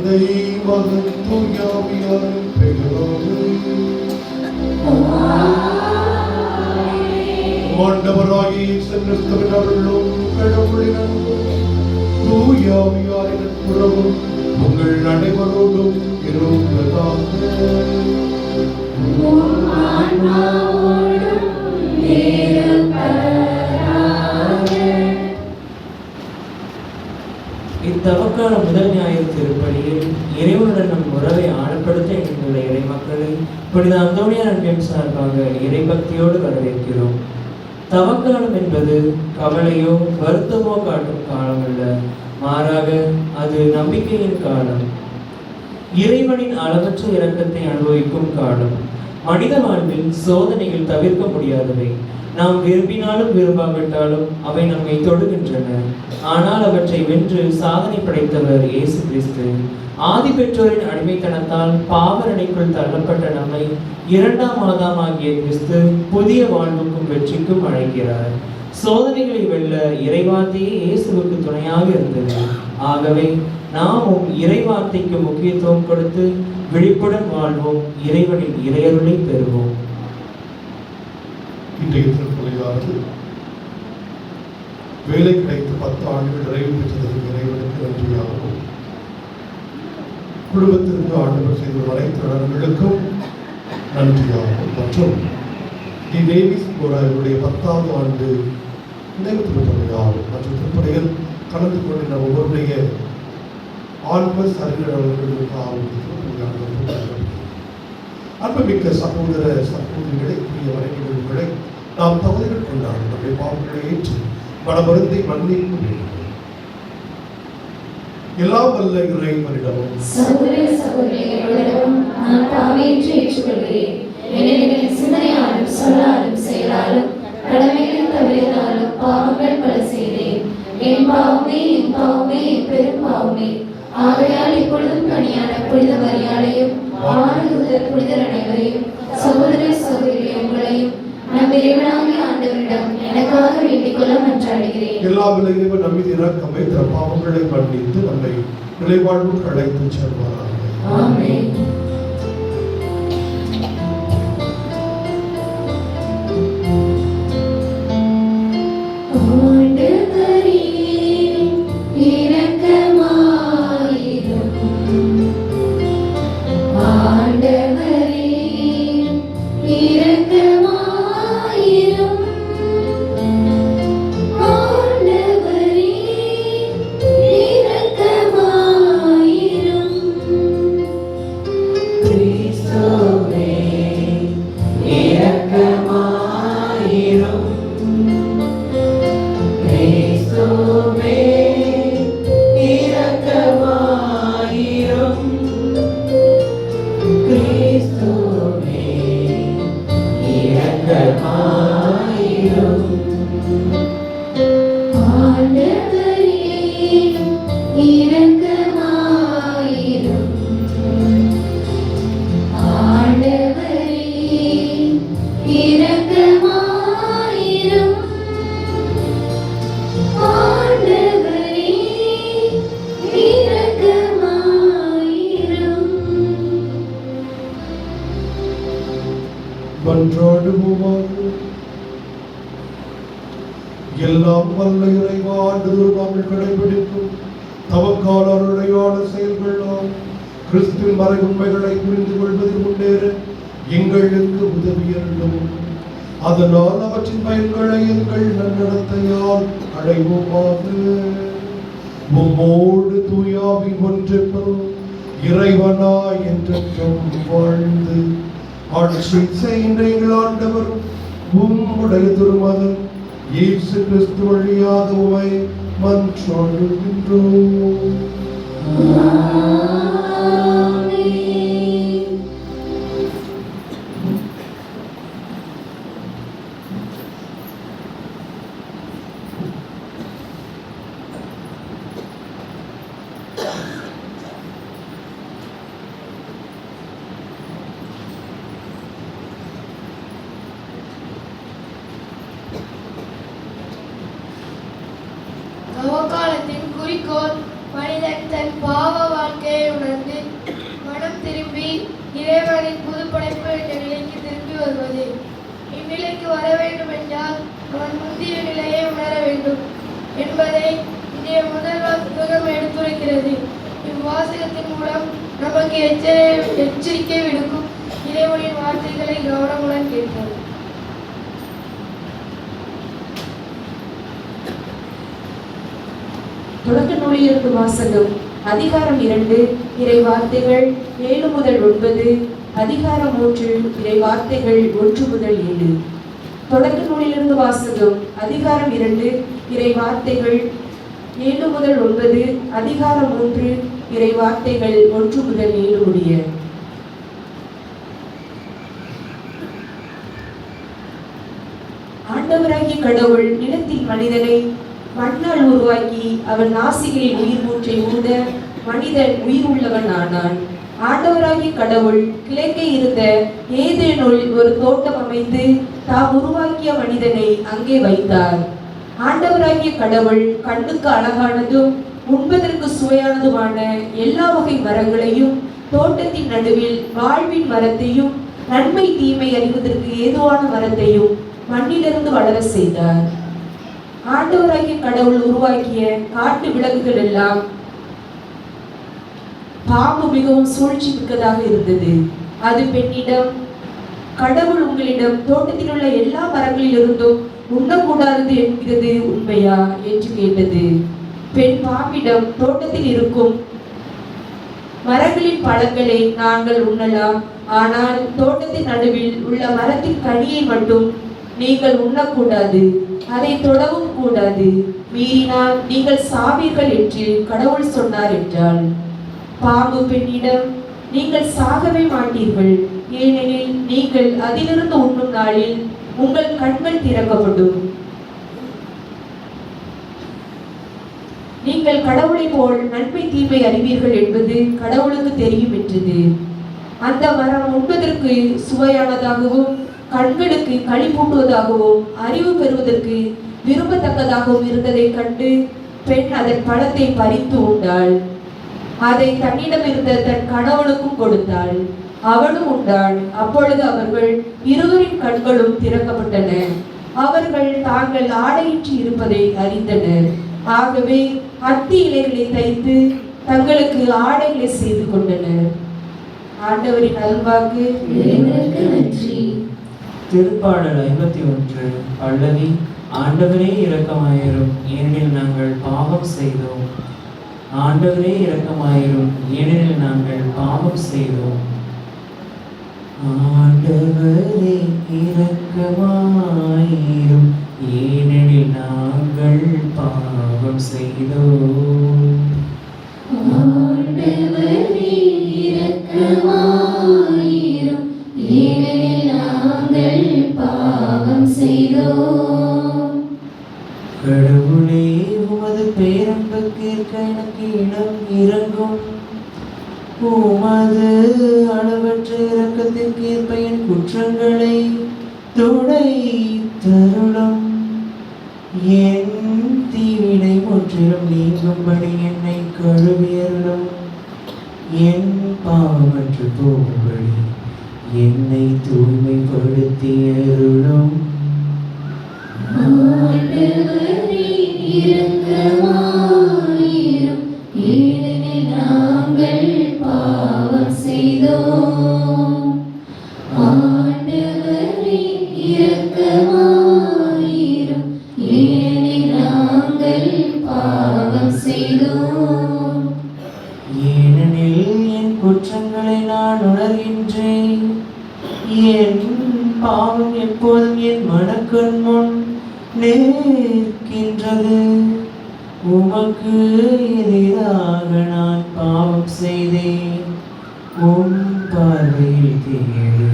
தந்தை மகன் தூயாவியாரின் பெயராலே. ஆண்டவராகிய இயேசு கிறிஸ்துவின் அருளும் கடவுளின் அன்பும் தூயாவியாரின் நட்புறவும் உங்கள் அனைவரோடும் இருப்பதாக. இத்தவக்கால முதல் ஞாயிறு திருப்பலியில் இறைவனுடன் நம் உறவை ஆழப்படுத்த எங்களுடைய இறை மக்களை புனித அந்தோனியார் அன்பின் சார்பாக இறைபக்தியோடு வரவேற்கிறோம். தவக்காலம் என்பது கவலையோ வருத்தமோ காட்டும் காலம் அல்ல, மாறாக அது நம்பிக்கையின் காலம், இறைவனின் அளவற்ற இரக்கத்தை அனுபவிக்கும் காலம். மனித வாழ்வில் சோதனைகள் தவிர்க்க முடியாதவை. நாம் விரும்பினாலும் விரும்பாவிட்டாலும் அவை நம்மை தொடுகின்றன. ஆனால் அவற்றை வென்று சாதனை படைத்தவர் இயேசு கிறிஸ்து. ஆதி பெற்றோரின் அடிமைத்தனத்தால் பாவரணைக்குள் தள்ளப்பட்ட நம்மை இரண்டாம் ஆதாமாகிய கிறிஸ்து புதிய வாழ்வுக்கும் வெற்றிக்கும் அழைக்கிறார். சோதனைகளை வெல்ல இறைவார்த்தையே இயேசுவுக்கு துணையாக இருந்தது. ஆகவே நாமும் இறைவார்த்தைக்கு முக்கியத்துவம் கொடுத்து விழிப்புடன் வாழ்வோம், இறைவனின் இறையருளை பெறுவோம். இன்றைய திருப்பலியானது வேலை கிடைத்து 10 ஆண்டுகள் நிறைவு பெற்றதற்கு இறைவனுக்கு நன்றியாகவும், குடும்பத்திற்கு ஆண்டவர் செய்த அனைத்து நலன்களுக்கும் நன்றியாகவும், மற்றும் தி டேவிஸ் அவருடைய 10வது ஆண்டு நினைவு திருப்பலியாகும் மற்றும் திருப்பலியில் கலந்து கொண்ட ஒவ்வொருடைய ஆன்ம அறிஞர்களுக்காகவும் அன்புமிக்க சகோதர சகோதரிகளை, புதிய வரைகளை நாம் தவறுகள் கொண்டாடும் நம்முடைய பாவங்களை ஏற்று மனமருந்தை மன்னிக்க வேண்டும். எல்லாம் வல்ல இறைவனிடமும் சகோதர சகோதரிகளிடமும் நான் பாவத்தை ஏற்றுக்கொள்கிறேன். ஏனெனில் சிந்தனையாலும் சொல்லாலும் செயலாலும் கடமைகளை தவறியதாலும் பாவங்கள் பல செய்தேன். என் பாவமே என் பாவமே என் பெரும் பாவமே. ஆகையால் இப்பொழுதும் கனியான புனித மரியாதையும் வானதூதர் புனிதர் அனைவரையும் சகோதர சகோதரி உங்களையும் நம் இறைவனாகிய ஆண்டவரிடம் எனக்காக வேண்டிக் கொள்ள மன்றாடுகிறேன். எல்லா விலையிலும் நம்பி இரக்கம் வைத்த பாவங்களை மன்னித்து நம்மை நிலைவாழ்வுக்கு அழைத்து செல்வாராக. ஆமென். எல்லாம் வல்ல இறைவா, ஆண்டவர் நாங்கள் கடைபிடிக்கும் தவக்கால அருளையான செயல்களால் கிறிஸ்துவின் மறை உண்மைகளை புரிந்து கொள்வதில் முன்னேற எங்களுக்கு உதவியருளும். அதனால் அவற்றின் பயன்களை எங்கள் நன்னடத்தையால் அடைவோமாக. உம்மோடு தூயாவின் ஒன்றிப்பில் இறைவனாய் என்றென்றும் வாழ்ந்து ஆட்சி செய்கின்ற எங்கள் ஆண்டவர் உம்முடைய திருமகன் இயேசு கிறிஸ்து வழியாக உம்மை மன்றாடுகின்றோம். தவக்காலத்தின் குறிக்கோள் மனிதன் தன் பாவ வாழ்க்கையை உணர்ந்து மனம் திரும்பி இறைவனின் புது படைப்பு என்ற நிலைக்கு திரும்பி வருவது. இந்நிலைக்கு வர வேண்டும் என்றால் அவன் முந்தைய நிலையை உணர வேண்டும் என்பதை இன்றைய முதல் வாசகம் எடுத்துரைக்கிறது. இவ்வாசகத்தின் மூலம் நமக்கு எச்சரிக்கை விடுக்கும் இறைவனின் வார்த்தைகளை கவனமுடன் கேட்போம். தொடக்க நூலிலிருந்து வாசகம். அதிகாரம் 2 இறை வார்த்தைகள் 7 முதல் 9. அதிகாரம் 3 இறை வார்த்தைகள் 1 முதல் 7. தொடக்க நூலிலிருந்து வாசகம். அதிகாரம் 2 இறை வார்த்தைகள் 7 முதல் 9. அதிகாரம் 3 இறை வார்த்தைகள் 1 முதல் 7 முடிய. ஆண்டவராகிய கடவுள் நிலத்தில் மனிதனை மண்ணால் உருவாக்கி அவன் நாசிகளில் உயிர் மூச்சை ஊத மனிதன் உயிர் உள்ளவன் ஆனான். ஆண்டவராகிய கடவுள் கிழக்கே இருந்த ஏதேனுள் ஒரு தோட்டம் அமைத்து தாம் உருவாக்கிய மனிதனை அங்கே வைத்தார். ஆண்டவராகிய கடவுள் கண்ணுக்கு அழகானதும் உண்பதற்கு சுவையானதுமான எல்லா வகை மரங்களையும் தோட்டத்தின் நடுவில் வாழ்வின் மரத்தையும் நன்மை தீமை அறிவதற்கு ஏதுவான மரத்தையும் மண்ணிலிருந்து வளர செய்தார். ஆண்டவராகிய கடவுள் உருவாக்கிய காட்டு விலங்குகள் எல்லாம் பாம்பு மிகவும் சூழ்ச்சி மிக்கதாக இருந்தது. அது பெண்ணிடம், கடவுள் உங்களிடம் தோட்டத்தில் உள்ள எல்லா மரங்களிலிருந்தும் உண்ணக்கூடாது என்கிறது உண்மையா என்று கேட்டது. பெண் பாம்பிடம், தோட்டத்தில் இருக்கும் மரங்களின் பழங்களை நாங்கள் உண்ணலாம், ஆனால் தோட்டத்தின் நடுவில் உள்ள மரத்தின் கனியை மட்டும் நீங்கள் உண்ணக்கூடாது, அதை தொடவும் கூடாது, மீறினால் நீங்கள் சாவீர்கள் என்று கடவுள் சொன்னார் என்றாள். பாம்பு பெண்ணிடம், நீங்கள் சாகவே மாட்டீர்கள், ஏனெனில் நீங்கள் அதிலிருந்து உண்ணும் நாளில் உங்கள் கண்கள் திறக்கப்படும், நீங்கள் கடவுளை போல் நன்மை தீமை அறிவீர்கள் என்பது கடவுளுக்கு தெரியும் என்றது. அந்த மரம் உண்பதற்கு சுவையானதாகவும் கண்களுக்கு களிப்பூட்டுவதாகவும் அறிவு பெறுவதற்கு விரும்பத்தக்கதாகவும் இருந்ததை கண்டு பெண் அதன் பழத்தை பறித்து உண்டாள். அதை தன்னிடம் இருந்த தன் கணவனுக்கும் கொடுத்தாள். அவனும் உண்டாள். அப்பொழுது அவர்கள் இருவரின் கண்களும் திறக்கப்பட்டன. அவர்கள் தாங்கள் ஆடையின்றி இருப்பதை அறிந்தனர். ஆகவே அத்தி இலைகளை தைத்து தங்களுக்கு ஆடைகளை செய்து கொண்டனர். ஆண்டவரின் அருள்வாக்கு. நன்றி. திருப்பாடல் 51 பல்லவி. ஆண்டவரே இரக்கமாயிரும், ஏனெனில் நாங்கள் பாவம் செய்தோம். ஆண்டவரே இரக்கமாயிரும், ஏனெனில் நாங்கள் பாவம் செய்தோம். ஆண்டவரே இரக்கமாயிரும், ஏனெனில் நாங்கள் பாவம் செய்தோம். ஆண்டவரே இரக்கமாயிரும், ஏனெனில் நாங்கள் பாவம் செய்தோம். கடவுளே, உமது பேரன்புக்கேற்க எனக்கு இடம் இறங்கும். உமது அளவற்ற இரக்கத்திற்கேற்ப என் குற்றங்களை துடைத்தருளும். என் தீவினை முற்றிலும் நீங்கும்படி என்னை கழுவியருளும். என் பாவமற்று போகும்படி என்னை தூய்மைப்படுத்தியருளும். ஆண்டவரே இரக்கமாயிரும், ஏனெனில் நாங்கள் பாவம் செய்தோம். ஆண்டவரே இரக்கமாயிரும், 'கண் முன் நிற்கின்றது. உமக்கு எதிராக நான் பாவம் செய்தேன், உம் பார்வையில் தீங்கு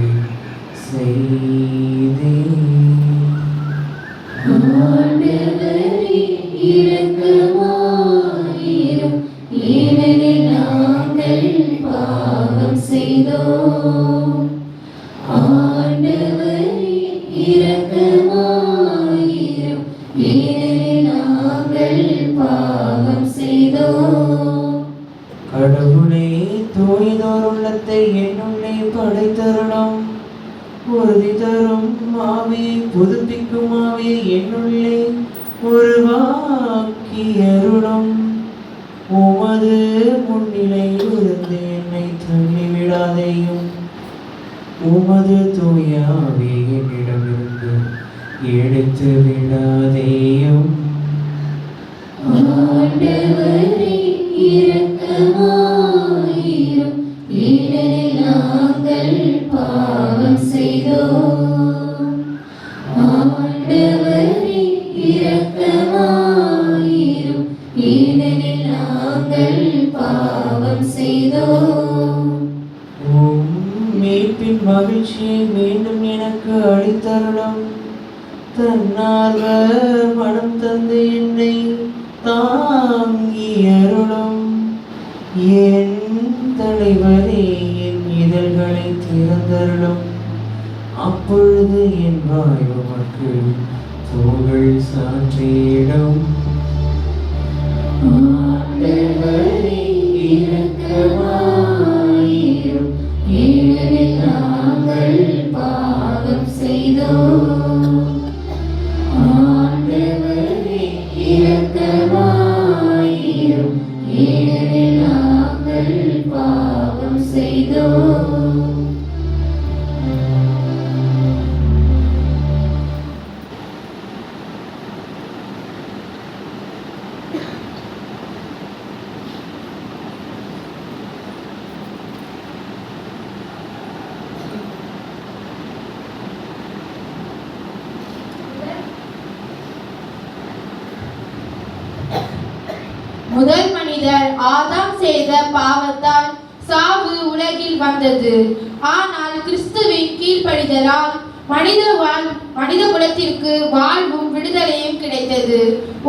செய்தேன். ஆண்டவரே இரக்கமாயிரும், ஏனெனில் நாங்கள் பாவம் செய்தோம். ஆண்டவரே இரக்கமாயிரும், ஏனெனில் நாங்கள் பாவம் செய்தோம். மனத்தை என்னுள்ளே படைத்தருளும். உறுதி தரும் ஆவியை புதுப்பிக்கும் ஆவியை என்னுள்ளே உருவாக்கி அருளும். உமது முன்னிலையில் இருந்து என்னை தள்ளிவிடாதேயும். உமது தூய ஆவியை என்னிடமிருந்து எடுத்து விடாதேயும். ஆண்டவரே இரக்கமாயிரும், ஏனெனில் நாங்கள் பாவம் செய்தோம். ஆண்டவரே இரக்கமாயிரும், ஏனெனில் நாங்கள் பாவம் செய்தோம். மீட்பின் மகிழ்ச்சியை மீண்டும் எனக்கு அளித்தருளும். தன்னார்வ மனம் தந்து என்னை தாங்கி அருளும். என் தலைவரே, என் இதழ்களை திறந்தருளும். அப்பொழுது என் வாய் உமக்கு புகழ் சாற்றிடும். ஆண்டவரே இரக்கமாயிரும், ஏனெனில் நாங்கள் பாவம் செய்தோம். ஆண்டவரே இரக்கமாயிரும், ஏனெனில் நாங்கள் பாவம் செய்தோம். முதல் மனிதர் ஆதாம் செய்த பாவத்தால் சாவு உலகில் வந்தது. ஆனால் கிறிஸ்துவின் கீழ்ப்படிதலால் மனித குலத்திற்கு வாழ்வும் விடுதலையும் கிடைத்தது.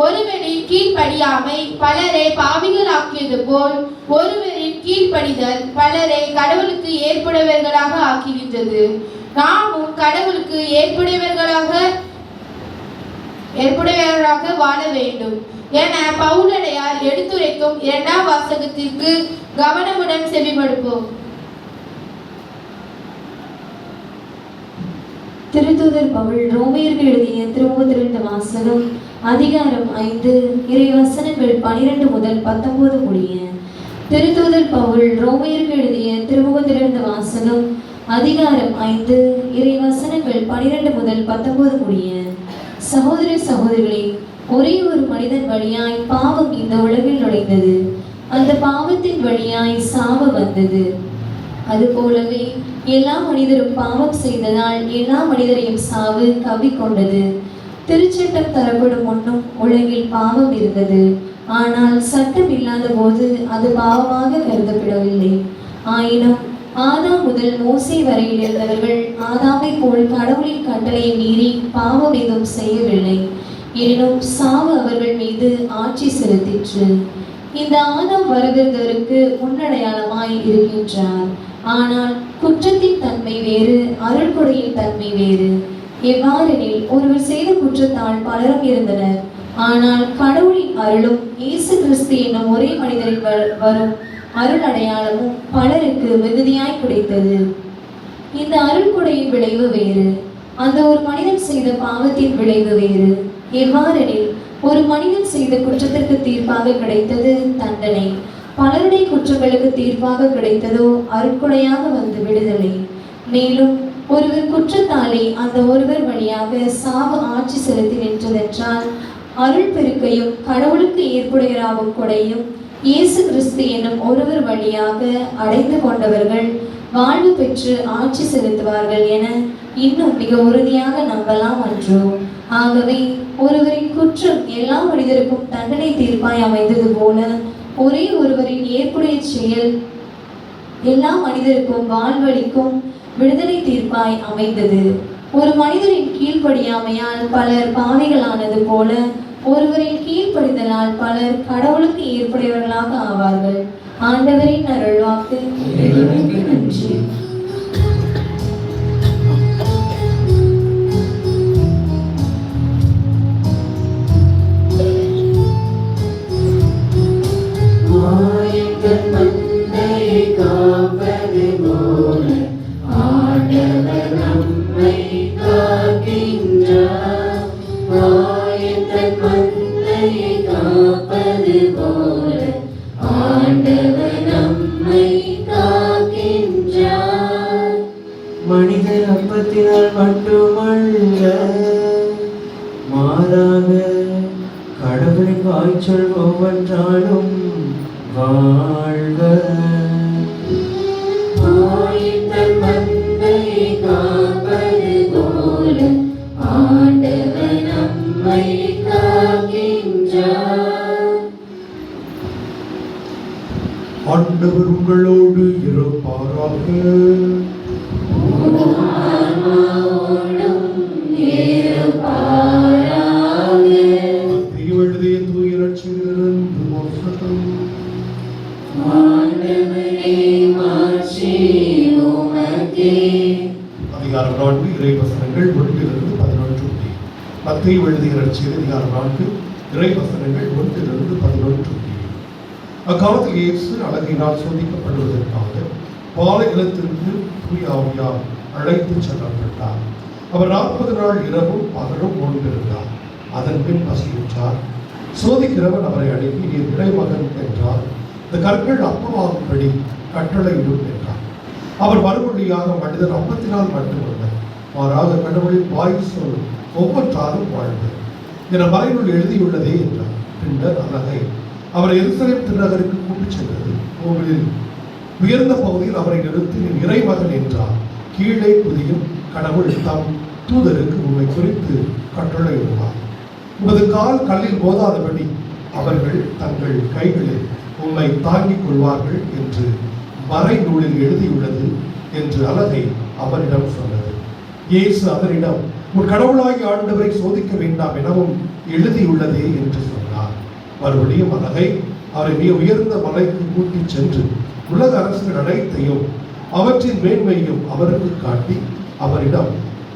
ஒருவரின் கீழ்ப்படியாமை பலரை பாவிகளாக்கியது போல் ஒருவரின் கீழ்ப்படிதல் பலரை கடவுளுக்கு ஏற்புடையவர்களாக ஆக்கிவிட்டது. நாமும் கடவுளுக்கு ஏற்புடையவர்களாக வாழ வேண்டும் என பவுலடியார் எடுத்துரைக்கும் 2ஆம் வாசகத்திற்கு கவனமுடன் செவிமடுப்போம். திருத்தூதர் பவுல் ரோமையர்கள் எழுதிய திருமுகத்திலிருந்து வாசகம், அதிகாரம் 5, இறை வசனங்கள் 12 முதல் 19 முடிய. திருத்தூதர் பவுல் ரோமையர்கள் எழுதிய திருமுகத்திலிருந்து வாசகம், அதிகாரம் 5, இறை வசனங்கள் 12 முதல் 19 முடிய. சகோதர சகோதரிகளே, ஒரே ஒரு மனிதன் வழியாய் பாவம் இந்த உலகில் நுழைந்தது. அந்த பாவத்தின் வழியாய் சாவு வந்தது. அதுபோலவே எல்லா மனிதரும் பாவம் செய்ததால் எல்லா மனிதரையும் சாவு கவ்விக்கொண்டது. திருச்சட்டம் தரப்படும் முன்னும் உலகில் பாவம் இருந்தது. ஆனால் சட்டம் இல்லாத போது அது பாவமாக கருதப்படவில்லை. ஆயினும் ஆதாம் முதல் மோசே வரையில் இருந்தவர்கள் ஆதாமை போல் கடவுளின் கட்டளையை மீறி பாவம் எதுவும் செய்யவில்லை. எனினும் சாவு அவர்கள் மீது ஆட்சி செலுத்திற்று. இந்த ஆதாம் வரவிருந்தவருக்கு முன்னடையாளமாய் இருக்கின்றார். ஆனால் குற்றத்தின் தன்மை வேறு, அருள்கொடையின் தன்மை வேறு. எவ்வாறெனில் ஒருவர் செய்த குற்றத்தால் பலரும் இருந்தனர். ஆனால் கடவுளின் அருளும் இயேசு கிறிஸ்து என்னும் ஒரே மனிதரில் வரும் அருள் அடையாளமும் பலருக்கு மிகுதியாய் கிடைத்தது. இந்த அருள்கொடையின் விளைவு வேறு, அந்த ஒரு மனிதன் செய்த பாவத்தின் விளைவு வேறு. எவ்வாறெனில் ஒரு மனிதன் செய்த குற்றத்திற்கு தீர்ப்பாக கிடைத்தது தண்டனை, பலருடைய குற்றங்களுக்கு தீர்ப்பாக கிடைத்ததோ அருட்கொடையாக வந்து விடுதலை. மேலும் ஒருவர் குற்றத்தாலே அந்த ஒருவர் வழியாக சாவு ஆட்சி செலுத்தி நின்றதென்றால் அருள் பெருக்கையும் கடவுளுக்கு ஏற்புடையராகும் கொடையும் இயேசு கிறிஸ்து என்னும் ஒருவர் வழியாக அடைந்து கொண்டவர்கள் வாழ்வு பெற்று ஆட்சி செலுத்துவார்கள் என இன்னும் மிக உறுதியாக நம்பலாம் அன்றோ. ஆகவே ஒருவரின் குற்றம் எல்லா மனிதருக்கும் தண்டனை தீர்ப்பாய் அமைந்தது போல ஒரே ஒருவரின் ஏற்புடைய செயல் எல்லா மனிதருக்கும் வாழ்வளிக்கும் விடுதலை தீர்ப்பாய் அமைந்தது. ஒரு மனிதரின் கீழ்ப்படியாமையால் பலர் பாவிகளானது போல ஒருவரின் கீழ்ப்படிதலால் பலர் கடவுளுக்கு ஏற்புடையவர்களாக ஆவார்கள். ஆண்டவரின் அருள்வாக்கு. நன்றி. மந்தையை காப்பது மந்தையை காப்பது போல ஆண்டவர் நம்மை காக்கின்றார். மனிதர் அப்பத்தினால் மட்டுமல்ல, மாறாக கடவுளின் வாய்ச்சொல் ஒவ்வொன்றாலும் வாழ்வர். ஆயிரம் மந்தையை காப்பது போல ஆண்டவர் நம்மை காக்கின்றார். ஆண்டவர் உங்களோடு இருப்பாராக. ஆன்மாவோடும் இருப்பாராக. மத்தேயு எழுதிய தூய நற்செய்தியிலிருந்து வாசகம். ஆண்டவரே மாட்சி உமக்கே. அதிகாரம் 4 இறைவசனங்கள் 1-11. மத்தேயு எழுதிய நற்செய்தி அதிகாரம் 4 இறைவசனங்கள் 1-11. அக்காலத்தில் இயேசு அழகினால் சோதிக்கப்படுவதற்காக பாலைநிலத்திற்கு தூய ஆவியால் அழைத்துச் செல்லப்பட்டார். அவர் 40 நாள் இரவும் பகலும் ஓய்ந்திருந்தார். அதன் பின் பசியுற்றார். சோதிக்கிறவன் அவரை அணுகி, நீர் இறைமகன் என்றார், இந்த கற்கள் அப்பமாகும்படி கட்டளையிடும் என்றார். அவர் மறுமொழியாக, மனிதன் அப்பத்தினால் மட்டுமல்ல, மாறாக கடவுளின் வாய் சொல் ஒவ்வொன்றாலும் வாழ்வு என மறைநூல் எழுதியுள்ளதே என்றார். பின்னர் அழகை அவரை எருசலேம் திருநகருக்கு கூட்டிச் சென்றது. கோவிலில் உயர்ந்த பகுதியில் அவரை நிறுத்தி, நீ இறைமகன் என்றார். கீழே குதியும் கடவுள் தம் தூதருக்கு உண்மை குறித்து கட்டளையிடுவார். உமது கால் கல்லில் போதாதபடி அவர்கள் தங்கள் கைகளில் உம்மை தாங்கிக் கொள்வார்கள் என்று மறைநூலில் எழுதியுள்ளது என்று அழகை அவரிடம் சொன்னது. இயேசு அவரிடம், உன் கடவுளாகிய ஆண்டவரை சோதிக்க வேண்டாம் எனவும் எழுதியுள்ளதே என்று சொன்னார். மறுபடியும் அழகை அவரை மிக உயர்ந்த மலைக்கு கூட்டிச் சென்று உலக அரசுகள் அனைத்தையும் அவற்றின் மேன்மையும் அவருக்கு காட்டி அவரிடம்,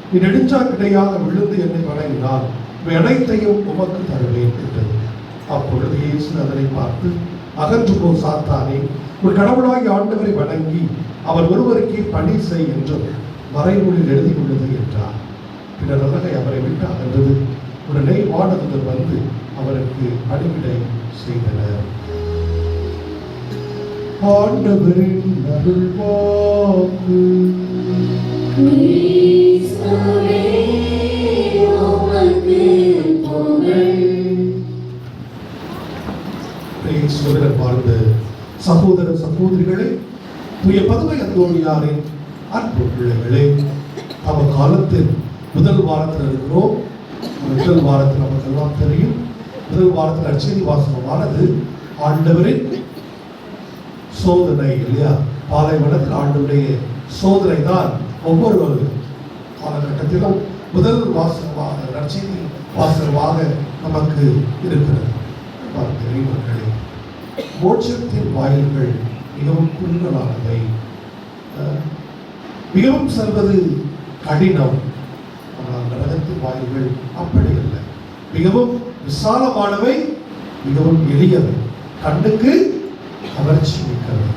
நீ நெடுஞ்சாக்கிடையாக விழுந்து என்னை வணங்கினால் இவை அனைத்தையும் உமக்கு தருவேன் என்றது. அப்பொழுது இயேசு அதனை பார்த்து, அகன்று போ சாத்தானே, ஒரு கடவுளாகி ஆண்டவரை வணங்கி அவர் ஒருவருக்கே பணி செய் என்றும் மறைநூலில் எழுதியுள்ளது என்றார். பின்னர் அழகை அவரை விட்டு அகன்றது. உடனே வானதூதர் வந்து அவருக்கு பணிவிடை செய்தனர். ஆண்டவரின் அருள்வாக்கு. கிறிஸ்துவே உமக்கு புகழ். இயேசுவில் வாழ்ந்த சகோதர சகோதரிகளே, தூய பதுமை அந்தோணியாரின் அன்பு பிள்ளைகளே, நம்ம காலத்தில் முதல் வாரத்தில் இருக்கிறோம். முதல் வாரத்தில் நமக்கு எல்லாம் தெரியும், முதல் வாரத்தில் நற்செய்தி வாசகமானது ஆண்டவரின் சோதனை இல்லையா? பாலைவனத்தில் ஆண்டவருடைய சோதனை தான் ஒவ்வொரு காலகட்டத்திலும் முதல் வாசகமாக நற்செய்தி வாசகமாக நமக்கு இருக்கிறது. மக்களே, மோட்சத்தின் வாயில்கள் மிகவும் குறுகலானவை, மிகவும் செல்வது கடினம். ஆனால் நரகத்தின் வாயில்கள் அப்படி அல்ல, மிகவும் விசாலமானவை, மிகவும் எளியவை, கண்ணுக்கு கவர்ச்சி மிக்கவை.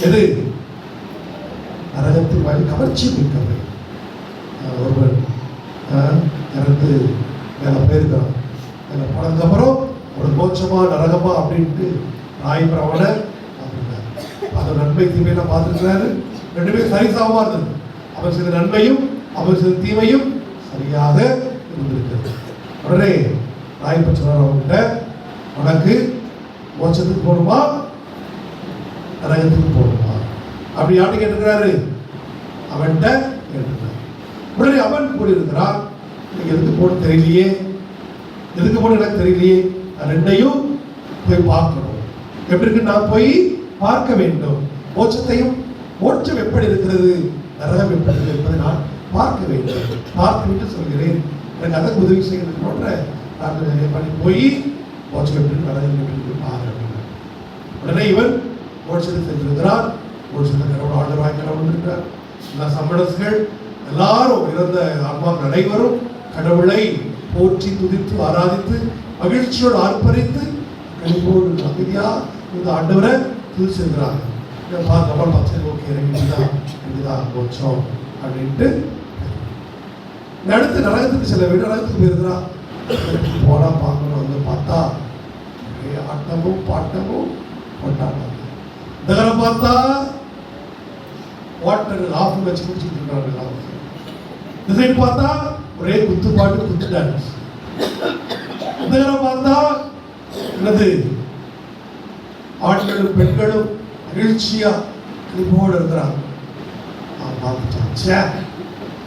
எது? நரகத்தின் வாயில் கவர்ச்சி மிக்கவை. ஒருவர் இறந்து மேலே போயிருக்கிறான். மேலே போனதுக்கப்புறம் ஒரு மோட்சமா நரகமா அப்படின்ட்டு நாய் பிரவண அப்படின்னார். அது நன்மை தீமையெல்லாம் பார்த்துருக்கிறாரு. ரெண்டுமே சரிசமமா இருந்தது. அவர் செய்த நன்மையும் அவர் செய்த தீமையும் சரியாக இருந்திருக்கிறது. உடனே நாய் பச்சவர் அவங்ககிட்ட, உனக்கு மோட்சத்துக்கு போகணுமா நரகத்துக்கு போகணுமா அப்படி யாரு கேட்டுக்கிறாரு? அவன்கிட்ட கேட்டுக்கிறார். உடனே அவன் கூறியிருக்கிறான், நீங்க எதுக்கு போன தெரியலையே, எதுக்கு போன எனக்கு தெரியலையே, ரெண்டையும் போய் பார்க்கணும். எப்படி இருக்கு? நான் போய் பார்க்க வேண்டும். மோட்சத்தையும், மோட்சம் எப்படி இருக்கிறது, நரகம் எப்படி இருக்கிறது என்பதை நான் பார்க்க வேண்டும். பார்த்து விட்டு சொல்கிறேன், எனக்கு அதற்கு உதவி செய்யறது போன்ற நான் பண்ணி போய் மோட்சம் எப்படி நரகம் எப்படி பாரு அப்படின்னு. உடனே இவன் மோட்சத்தை சென்றிருக்கிறான். மோட்சத்தை கடவுள் ஆண்டவராய் கடவுள் இருக்கிறார். எல்லா சம்மடஸ்கள் எல்லாரும் இறந்த ஆன்மாக்கள் அனைவரும் கடவுளை போற்றி துதித்து ஆராதித்து மகிழ்ச்சியோடு ஆர்ப்பரித்து கழிப்போடு அமைதியா இந்த ஆண்டவரை துதி செல்கிறாங்க. கமல் பார்த்து ஓகே இதுதான் மோட்சம் அப்படின்ட்டு அடுத்து நரகத்துக்கு சில வீடு நரகத்துக்கு போயிருக்கிறான். போனா பார்க்கணும், வந்து பார்த்தா ஒரே ஆட்டமும் பாட்டமும் கொண்டாட்டம். இந்த தடவை பார்த்தா வாட்டர் ஆஃப் வச்சு குடிச்சிட்டு இருக்காங்க. இந்த சைடு பார்த்தா ஒரே குத்து பாட்டு, குத்து டான்ஸ். இந்த தடவை பார்த்தா என்னது, ஆண்களும் பெண்களும் மகிழ்ச்சியா கிளிப்போடு இருக்கிறாங்க. பார்த்துட்டான்,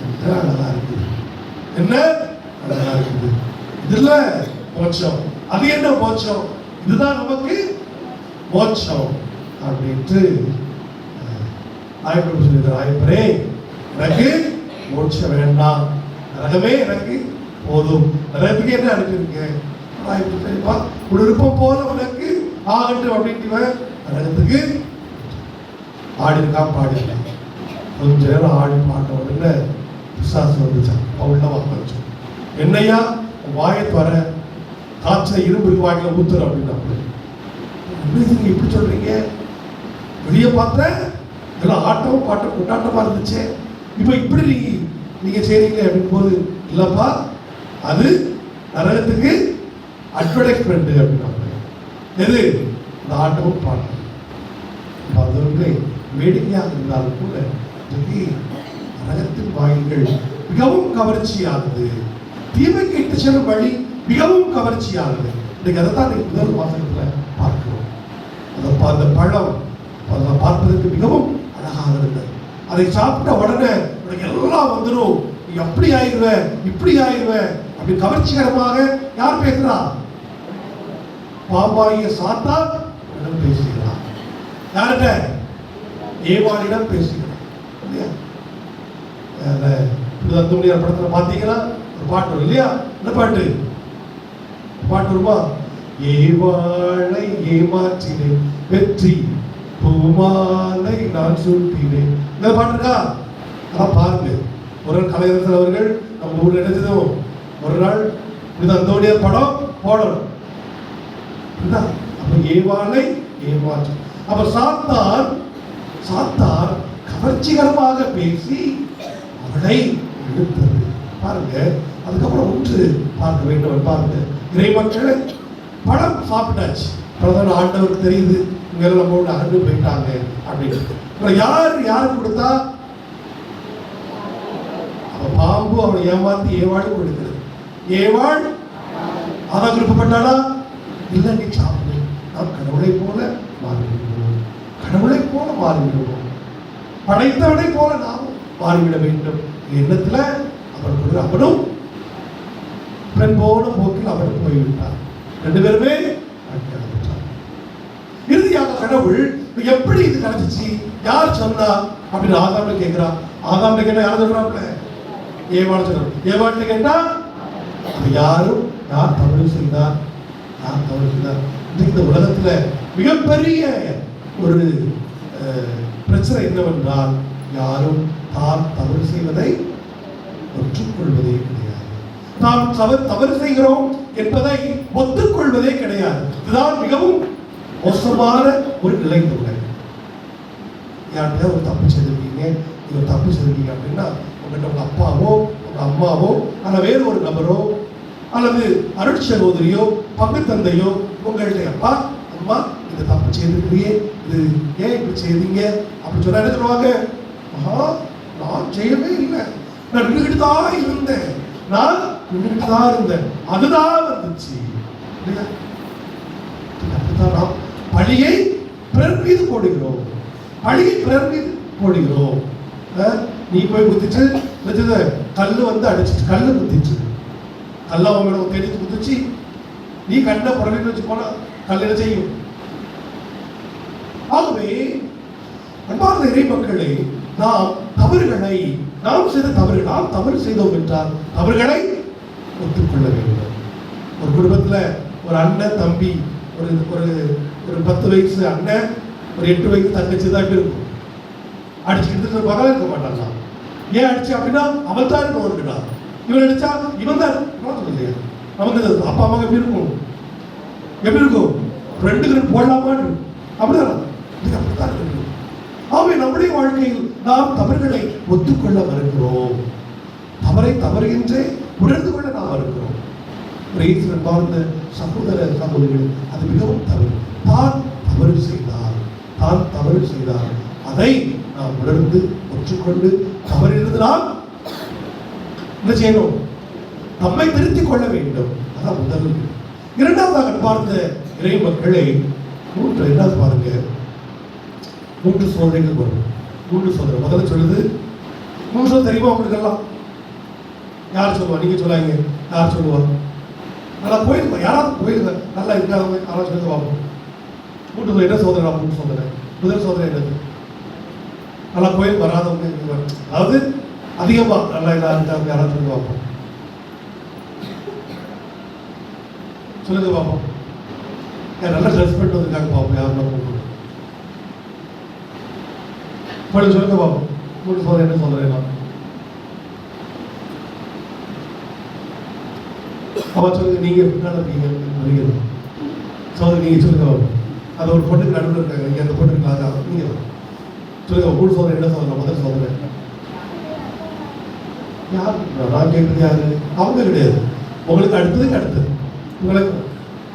என்ன அழகா இருக்குது, என்ன அழகா இருக்குது. இதுல மோட்சம், அது என்ன மோட்சம், இதுதான் நமக்கு மோட்சம் அப்படின்ட்டு ஆயப்பர் சொல்லியிருக்கிறார். ஆயப்பரே, எனக்கு மோட்சம் வேண்டாம், நரகமே எனக்கு போதும். நரகத்துக்கு என்ன அனுப்பியிருக்க? ஆயப்பர் சரிப்பா, ஒரு விருப்பம் போல உனக்கு ஆகட்டும் அப்படின்ட்டு நரகத்துக்கு ஆடிருக்கான், பாடிருக்கான். கொஞ்ச நேரம் ஆடி பாட்ட உடனே பிசாசு வந்துச்சான். அவள்கிட்ட வாங்க, என்னையா வாயை தர, காய்ச்சல் இரும்பு வாயில ஊத்துற அப்படின்னா, நீங்க இப்படி சொல்றீங்க? வெளியே பார்த்தேன் எல்லாம் ஆட்டமும் பாட்டம் கொண்டாட்டமா இருந்துச்சு, இப்ப இப்படி நீங்க செய்றீங்க அப்படின்னு போது, இல்லப்பா அது நரகத்துக்கு அட்வர்டைஸ்மெண்ட் அப்படின்னா. எது? இந்த ஆட்டமும் பாட்டம். அதற்கு வேடிக்கையாக இருந்தாலும் கூட நரகத்தின் வாயில்கள் மிகவும் கவர்ச்சியானது, தீமைக்கு இட்டு செல்லும் வழி மிகவும் கவர்ச்சியானது. இன்னைக்கு அதை தான் முதல் வாசகத்துல பார்க்கிறோம். அந்த பழம் அதை பார்ப்பதற்கு மிகவும் அழகாக இருந்தது. அதை சாப்பிட்ட உடனே உனக்கு எல்லாம் வந்துடும், நீ அப்படி ஆயிடுவ இப்படி ஆயிடுவ அப்படி கவர்ச்சிகரமாக யார் பேசுறா? பாம்பாகிய சாத்தான் பேசுகிறார். யார்கிட்ட? ஏவாளிடம் பேசுகிறார். இல்லையா? அந்தோனியார் படத்துல பாத்தீங்கன்னா ஒரு பாட்டு வரும் இல்லையா? என்ன பாட்டு? பாட்டு வருமா? ஏவாளை ஏமாற்றினேன், வெற்றி பூமாலை நான் சூட்டினேன். இந்த பாட்டு இருக்கா? அதான் பாருங்க. ஒரு நாள் கலைஞர் அவர்கள் நம்ம ஊர்ல நினைச்சதும் ஒரு நாள் இது அந்தோனியார் படம் போடணும். அப்ப ஏவாளை ஏமாற்று. அப்ப சாத்தான் கவர்ச்சிகரமாக பேசி அவளை இழுத்தது. பாருங்க, அதுக்கப்புறம் ஒன்று பார்க்க வேண்டும். பாருங்க, இறைமக்களை பழம் சாப்பிட்டாச்சு, பிரதான ஆண்டவருக்கு தெரியுது இங்க நம்மளோட அகன்று போயிட்டாங்க அப்படின்னு. யாரு கொடுத்தா? பாம்பு அவளை ஏமாத்தி ஏவாள் கொடுக்கிறது. ஏவாள் அதான் விருப்பப்பட்டாளா? இல்லை, நீ சாப்பிடு, நாம் கடவுளை போல மாறிவிடுவோம், கடவுளை போல மாறிவிடுவோம், படைத்தவனை போல நாம் மாறிவிட வேண்டும் எண்ணத்துல அவனும் பெண் போன போக்கில் அவனும் போய்விட்டார். ரெண்டு பேருமே இறுதியாக கடவுள் எப்படி இது கிடைச்சிச்சு, யார் சொன்னா அப்படின்னு ஆதாம்ல கேட்கிறான். ஆதாம்ல கேட்டா யார் சொல்றாப்ல? ஏவாள் சொல்றான். ஏவாள்கிட்ட கேட்டா அது யார் தவறு செய்தார், யார் தவறு செய்தார். இந்த உலகத்துல மிகப்பெரிய ஒரு பிரச்சனை என்னவென்றால், யாரும் தான் தவறு செய்வதை ஒற்றுக்கொள்வதே கிடையாது. நாம் தவறு செய்கிறோம் என்பதை ஒத்துக்கொள்வதே கிடையாது. இதுதான் மிகவும் மோசமான ஒரு நிலை. யார்கிட்ட ஒரு தப்பு செய்திருக்கீங்க, ஒரு தப்பு செய்திருக்கீங்க அப்படின்னா உங்கள்கிட்ட உங்க அப்பாவோ உங்க அம்மாவோ அல்ல வேறு ஒரு நபரோ அல்லது அருட் சகோதரியோ பங்கு தந்தையோ உங்கள்கிட்ட அப்பா அம்மா இந்த தப்பு செய்திருக்கிறியே, இது ஏன் இப்படி செய்தீங்க அப்படின்னு சொன்னா என்ன சொல்லுவாங்க? நான் செய்யவே இல்லை, நான் நின்றுகிட்டு தான் இருந்தேன், அதுதான் வந்துச்சு. அப்படித்தான் நாம் பழியை பிறர் மீது போடுகிறோம். நீ போய் குத்திச்சு கல்லு வந்து அடிச்சிட்டு, கல்லு குத்திச்சு, கல்ல அவங்களோட தேடி குத்திச்சு, நீ கண்ணை புறவிட்டு வச்சு போனா கல் என்ன செய்யும்? ஆகவே அன்பார்ந்த இறை மக்களை, நாம் தவறு செய்தோம் என்றால் தவறுகளை ஒத்துக்கொள்ள வேண்டும். ஒரு குடும்பத்துல ஒரு அண்ணன் தம்பி, ஒரு 10 வயசு அண்ணன், ஒரு 8 வயசு தங்கச்சி தான் இருக்கும். அடிச்சுக்கிட்டு பகல இருக்க மாட்டாங்க. ஏன் அடிச்சு அப்படின்னா அவன் தான் இருக்கா, இவன் அடிச்சா இவன் தான் இல்லையா? நமக்கு அப்பா அம்மா எப்படி இருக்கும்? ரெண்டு போடலாமான்னு அப்படிதான் இருக்கு. ஆகவே நம்முடைய வாழ்க்கையில் நாம் தவறுகளை ஒத்துக்கொள்ள மறுக்கிறோம், தவறு என்றே உணர்ந்து கொள்ள நாம் மறுக்கிறோம். ஒரு இயேசுவின் பார்த்த சகோதர சகோதரிகள், அது மிகவும் தவறு. தான் தவறு செய்தார் அதை நாம் உணர்ந்து ஒற்றுக்கொண்டு தவறிருந்தால் என்ன செய்யணும்? நம்மை திருத்திக் கொள்ள வேண்டும். அதான் முதல். இரண்டாவதாக பார்த்த இறை மக்களை இரண்டாவது பாருங்க, 3 சோதனைகள் வரும். 3 சோதனை. முதல்ல சொல்லுது 3 சோதனை தெரியுமா உங்களுக்கெல்லாம்? யார் சொல்லுவா? நீங்க சொல்லாங்க. யார் சொல்லுவா? நல்லா போயிருக்கோம். யாராவது போயிருக்க நல்லா இருக்காங்க. யாராவது சொல்லுங்க பார்ப்போம். 3 சோதனை. என்ன சோதனை? 3 சோதனை. முதல் சோதனை என்னது? நல்லா கோயில் வராதவங்க, அதாவது அதிகமா நல்லா இருக்காங்க. யாராவது சொல்லுங்க பார்ப்போம். சொல்லுங்க பார்ப்போம். நல்லா ட்ரெஸ் பண்ணிட்டு வந்திருக்காங்க பார்ப்போம். யாரும் சொல்லுங்க பார்ப்போம். 3 சோதனை. என்ன சோதனை? அவன் சொல்லுங்க. நீங்க இருக்கீங்க சோதனை. நீங்க சொல்லுங்க பார்ப்போம். அது ஒரு பொண்ணுக்கு நடுவில் இருக்காங்க. இங்கே அந்த பொண்ணுக்கு நீங்க சொல்லுங்க. 3 சோதனை. என்ன சோதனை? முதல் சோதனை யார்? நான் கேட்குறது யாரு? அவங்க கிடையாது. உங்களுக்கு அடுத்தது உங்களுக்கு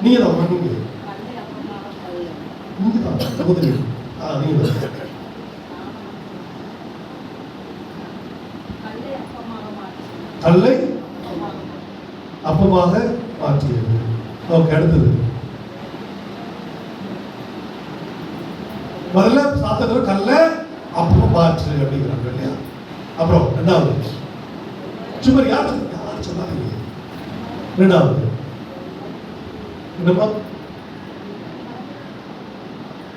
நீங்க தான். நீங்க தான் சகோதரி. நீங்க தான். கல்லை அப்பமாக மாற்றியது. ஓகே, அடுத்தது. முதல்ல சாத்தத்துல கல்ல அப்பமா மாற்று அப்படிங்கிறாங்க இல்லையா? அப்புறம் ரெண்டாவது சும்மா யார் சொன்னாங்க? ரெண்டாவது என்னமா?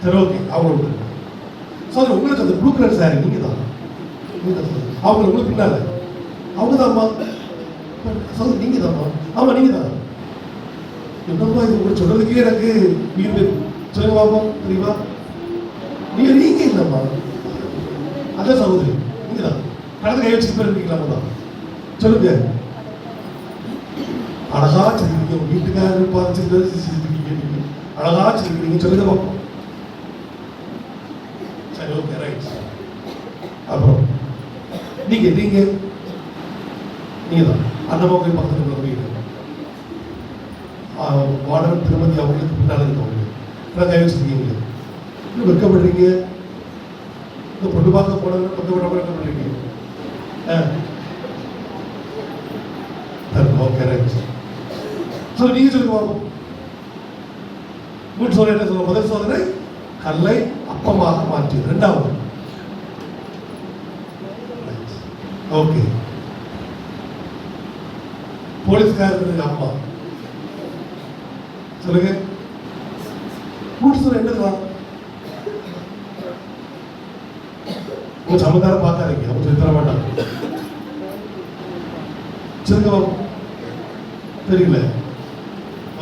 சரி, ஓகே. அவங்க சார் உங்களுக்கு அந்த ப்ளூ கலர் சாரி நீங்க தான். அவங்க உங்களுக்கு பின்னால அவங்க தான்மா. சார் நீங்க தான்மா. ஆமா நீங்க தான். என்னமா இது உங்களுக்கு சொல்றதுக்கே எனக்கு உயிர். சொல்லுங்க பாப்போம். தெரியுமா? நீங்க இல்லம்மா. அதான் சகோதரி நீங்க தான். கடந்த கை வச்சு பேர் இருக்கீங்களா தான்? சொல்லுங்க. அழகா சொல்லுவீங்க. வீட்டுக்காரர் பார்த்துருக்கீங்க. அழகா சொல்லுவீங்க. சொல்லுங்க பாப்போம். சரி, ஓகே, ரைட். அப்புறம் நீங்க தான் அந்த பக்கம் பக்கத்தில் வீடு வாடகை திருமதி அவங்களுக்கு பின்னால் இருக்கவங்க கை வச்சிருக்கீங்க. இன்னும் வெட்கப்படுறீங்க. இந்த பொண்ணு பார்க்க போனவங்க வெட்கப்படுறீங்க. Okay, right. ஸோ நீங்க சொல்லுங்க. 3 சோதனை. என்ன சொல்லுங்க? முதல் சோதனை கல்லை அப்பமாக மாற்றி. ரெண்டாவது ஓகே போலீஸ்காரருக்கு அம்மா. சொல்லுங்க. 3 சோதனை என்னதுதான்? உங்க சமுதாயம் பார்க்காதீங்க. அவங்க சொல்லி தர மாட்டாங்க. சொல்லுங்க. தெரியல.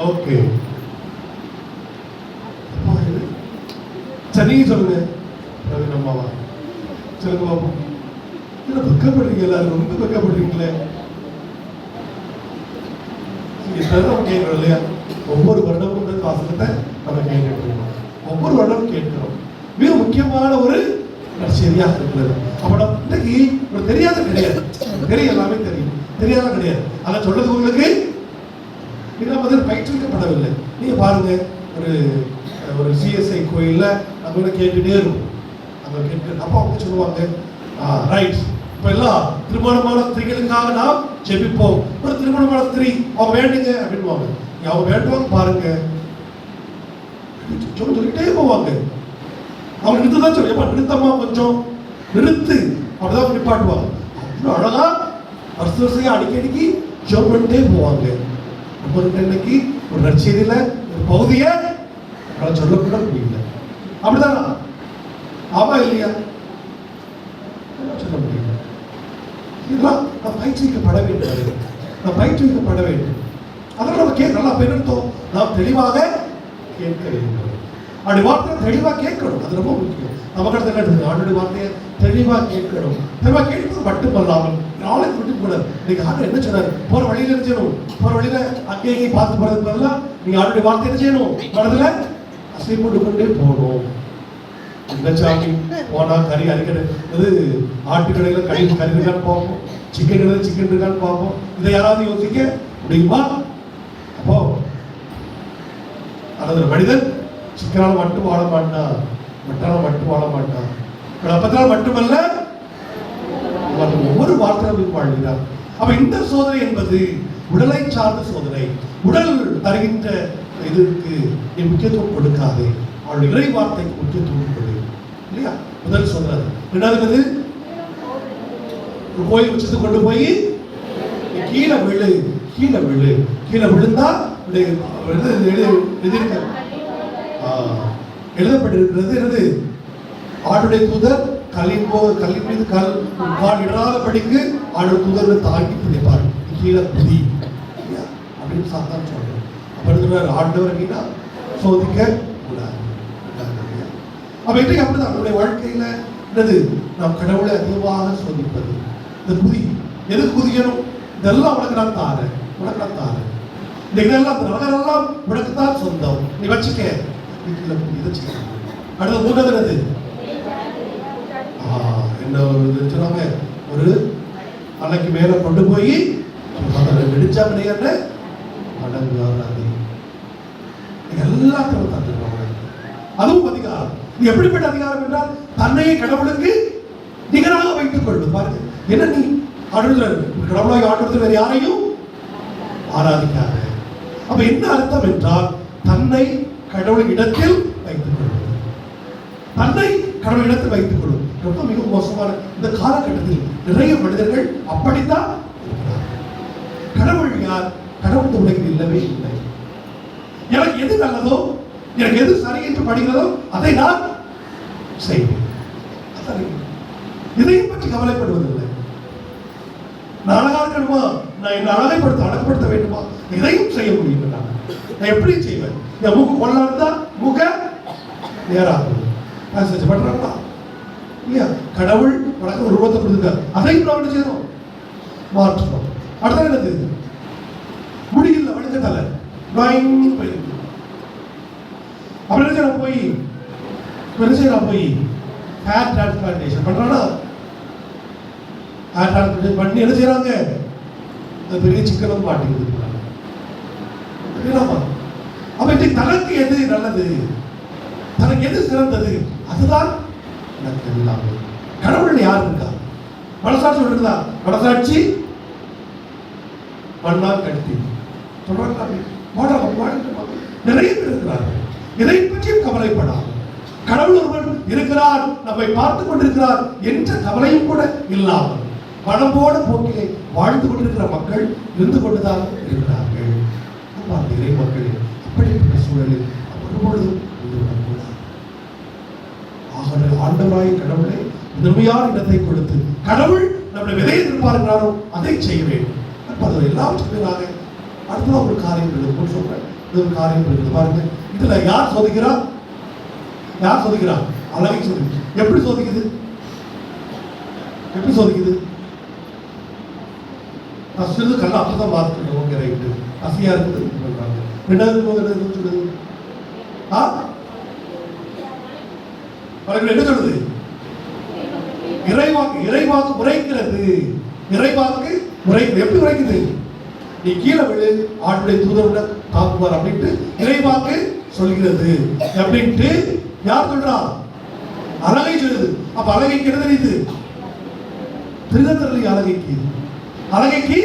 ஓகே, சரி நீங்க சொல்லுங்க. பிரவீன் அம்மாவா? சொல்லுங்க பாப்போம். என்ன வெக்கப்படுறீங்க? எல்லாரும் ரொம்ப வெக்கப்படுறீங்களே. கேட்கிறோம் இல்லையா? ஒவ்வொரு வருடமும் இந்த வாசகத்தை நம்ம கேட்கிறோம். ஒவ்வொரு வருடமும் கேட்கிறோம். மிக முக்கியமான ஒரு நற்செய்தியாக இருக்கிறது. அப்ப இன்னைக்கு ஒரு தெரியாத கிடையாது. தெரியும், எல்லாமே தெரியும். தெரியாத கிடையாது. அதை சொல்றது உங்களுக்கு பதில் பயிற்றுவிக்கப்படவில்லை. நீங்க பாருங்க, ஒரு சிஎஸ்ஐ கோயில்ல அங்க கேட்டுட்டே இருக்கும். அங்க கேட்டு அப்ப அவங்க சொல்லுவாங்க, ரைட், இப்ப எல்லாம் திருமணமான ஸ்திரீகளுக்காக நாம் ஜெபிப்போம். ஒரு திருமணமான ஸ்திரீ அவங்க வேண்டுங்க அப்படின்வாங்க. அவங்க வேண்டுவாங்க பாருங்க, சொல்லிட்டே போவாங்க. அவங்க நிறுத்ததான் சொல்லுவா, நிறுத்தமா கொஞ்சம் நிறுத்து அப்படிதான் நிப்பாட்டுவாங்க. அவ்வளோ அழகா வருஷம் அடிக்கடிக்கு ஜோம் பண்ணிட்டே போவாங்க. இன்னைக்கு ஒரு நற்செய்தியில ஒரு பகுதியை சொல்லக்கூட முடியல. அப்படிதானா? ஆமா இல்லையா? சொல்ல முடியல. இதெல்லாம் நாம் பயிற்றுவிக்கப்பட வேண்டும். நாம் பயிற்றுவிக்கப்பட வேண்டும். அதெல்லாம் நம்ம கேட்கலாம். அப்ப என்ன அர்த்தம்? நாம் தெளிவாக கேட்க வேண்டும். அப்படி வார்த்தை தெளிவாக கேட்கணும். அது ரொம்ப முக்கியம். நமக்கு அடுத்த என்ன? ஆண்டுடைய வார்த்தையை தெளிவாக கேட்கணும். தெளிவாக கேட்கறது மட்டுமல்லாமல் நாளைக்கு விட்டு கூட நீங்க ஆண்டு என்ன சொன்னாரு? போற வழியில என்ன செய்யணும்? போற வழியில அங்கேயே பார்த்து போறதுக்கு பதிலாக நீங்க ஆண்டுடைய வார்த்தை என்ன செய்யணும்? மனதுல அசை போட்டு கொண்டே போகணும். இந்த சாமி போனா கறி அரிக்கடை ஆட்டுக்கடையில கறி இருக்கான்னு பார்ப்போம், சிக்கன் கடையில் சிக்கன் இருக்கான்னு பார்ப்போம். இதை யாராவது யோசிக்க முடியுமா? அல்லது மனிதன் சிக்கனால் மட்டும் வாழ மாட்டான், மட்டால் மட்டும் வாழ மாட்டான், அப்பத்தினால் மட்டுமல்ல ஒவ்வொரு வார்த்தையும் வாழ்கிறார். அப்ப இந்த சோதனை என்பது உடலை சார்ந்த சோதனை. உடல் தருகின்ற இதற்கு நீ முக்கியத்துவம் கொடுக்காதே, அவளுடைய இறை வார்த்தைக்கு முக்கியத்துவம் கொடு இல்லையா? முதல் சோதனை. ரெண்டாவது ஒரு கோயில் உச்சத்தை கொண்டு போய் கீழே விழு, கீழே விழு, கீழே விழுந்தா எழுதப்பட்டிருக்கிறது என்னது? ஆடுடைய தூதர் கல்லின் மீது கால் இடாதபடிக்கு ஆடு தூதர் தாங்கி பிடிப்பார், கீழே குதி அப்படின்னு சாத்தான் சொல்றேன். அப்ப ஆண்டவர் அப்படின்னா சோதிக்க கூடாது. அப்ப இன்றைக்கு அப்படிதான் நம்மளுடைய வாழ்க்கையில என்னது? நாம் கடவுளை அதிகமாக சோதிப்பது. இந்த குதி எது குதிக்கணும்? இதெல்லாம் உனக்கு நான் தாரேன், உனக்கு நான் தாரேன், இந்த இதெல்லாம் நகரெல்லாம் உனக்கு தான் சொந்தம், நீ வச்சுக்க. இதை செய்யணும். அடுத்த மூன்றாவது என்ன சொன்னாங்க? ஒரு அன்னைக்கு மேல கொண்டு போய் வெடிச்சா கிடையாது அடங்காது எல்லாத்தையும் தந்துருவாங்க. அதுவும் அதிகாரம். இது எப்படிப்பட்ட அதிகாரம் என்றால் தன்னையே கடவுளுக்கு நிகராக வைத்துக் கொள்வது. பாருங்க, என்ன நீ கடவுளாக ஆடுறது வேற யாரையும் ஆராதிக்காத. அப்ப என்ன அர்த்தம் என்றால் தன்னை கடவுளின் இடத்தில் வைத்துக் கொள்வது, தன்னை கடவுள் இடத்தில் வைத்துக் கொள்வது. ரொம்ப மிக மோசமான இந்த காலகட்டத்தில் நிறைய மனிதர்கள் அப்படித்தான். கடவுள் யார்? கடவுள் உலகில் இல்லவே இல்லை. எனக்கு எது நல்லதோ, எனக்கு எது சரி என்று படுகிறதோ அதை நான் செய்வேன். இதையும் பற்றி கவலைப்படுவதில்லை. நான் அழகா இருக்கணுமா, நான் என்ன அழகப்படுத்த வேண்டுமா, இதையும் செய்ய முடியும். நான் எப்படி செய்வேன்? என் மூக்கு கொள்ளா இருந்தா மூக்க நேராகும் பண்றாங்களா இல்லையா? கடவுள் வழக்கு ஒரு உருவத்தை கொடுத்துருக்காரு, அதையும் நான் என்ன செய்யணும்? மாற்றணும். அடுத்த என்னது? முடியல வழுக்க தலை அப்புறம் போய் ஹேர் டிரான்ஸ்பிளான்டேஷன் பண்றானா? ஹேர் டிரான்ஸ்பிளான்டேஷன் பண்ணி என்ன செய்யறாங்க? பெரிய சிக்கனம் மாட்டி கொடுக்குறாங்க. அப்ப இன்னைக்கு தனக்கு எது நல்லது, தனக்கு எது சிறந்தது, அதுதான் எனக்கு எல்லாமே. கடவுள் யார் இருக்கா? மனசாட்சி இருக்குதா? மனசாட்சி மண்ணா கட்டி சொல்றாங்க. நிறைய பேர் இருக்கிறார்கள், இதை பற்றியும் கவலைப்படாமல் கடவுள் ஒருவர் இருக்கிறார், நம்மை பார்த்துக் கொண்டிருக்கிறார் என்ற கவலையும் கூட இல்லாமல் மனம்போட போக்கிலே வாழ்ந்து கொண்டிருக்கிற மக்கள் இருந்து கொண்டுதான் இருக்கிறார்கள். இறை மக்கள் அப்படிப்பட்ட சூழலில் ஒருபொழுதும் ஆண்டவராய் கடவுளை முதன்மையான இடத்தை கொடுத்து கடவுள் நம்முடைய விதை எதிர்பார்க்கிறாரோ அதை செய்ய வேண்டும். எல்லாவற்றுக்காக அடுத்த ஒரு காரியம் இருக்குது சொல்றேன். இது ஒரு காரியம் இருக்குது பாருங்க. இதுல யார் சோதிக்கிறா? யார் சோதிக்கிறா? அழகை சோதிக்கு. எப்படி சோதிக்குது? எப்படி சோதிக்குது? ஃபர்ஸ்ட் கல்ல அப்பதான் பார்த்துக்கணும். ஓகே ரைட்டு, அசியா இருக்குது பண்றாங்க. ரெண்டாவது சொல்லுது என்ன சொல்லுது? இறைவாக்கு உரைக்கிறது. இறைவாக்கு உரைக்கிறது. எப்படி உரைக்குது? நீ கீழே விழு, ஆண்டுடைய தூதருடன் தாக்குவார் அப்படின்ட்டு இறைவாக்கு சொல்கிறது அப்படின்ட்டு யார் சொல்றா? அழகை சொல்லுது. அப்ப அழகைக்கு என்ன தெரியுது? திருதத்தரலி அழகைக்கு, அழகைக்கு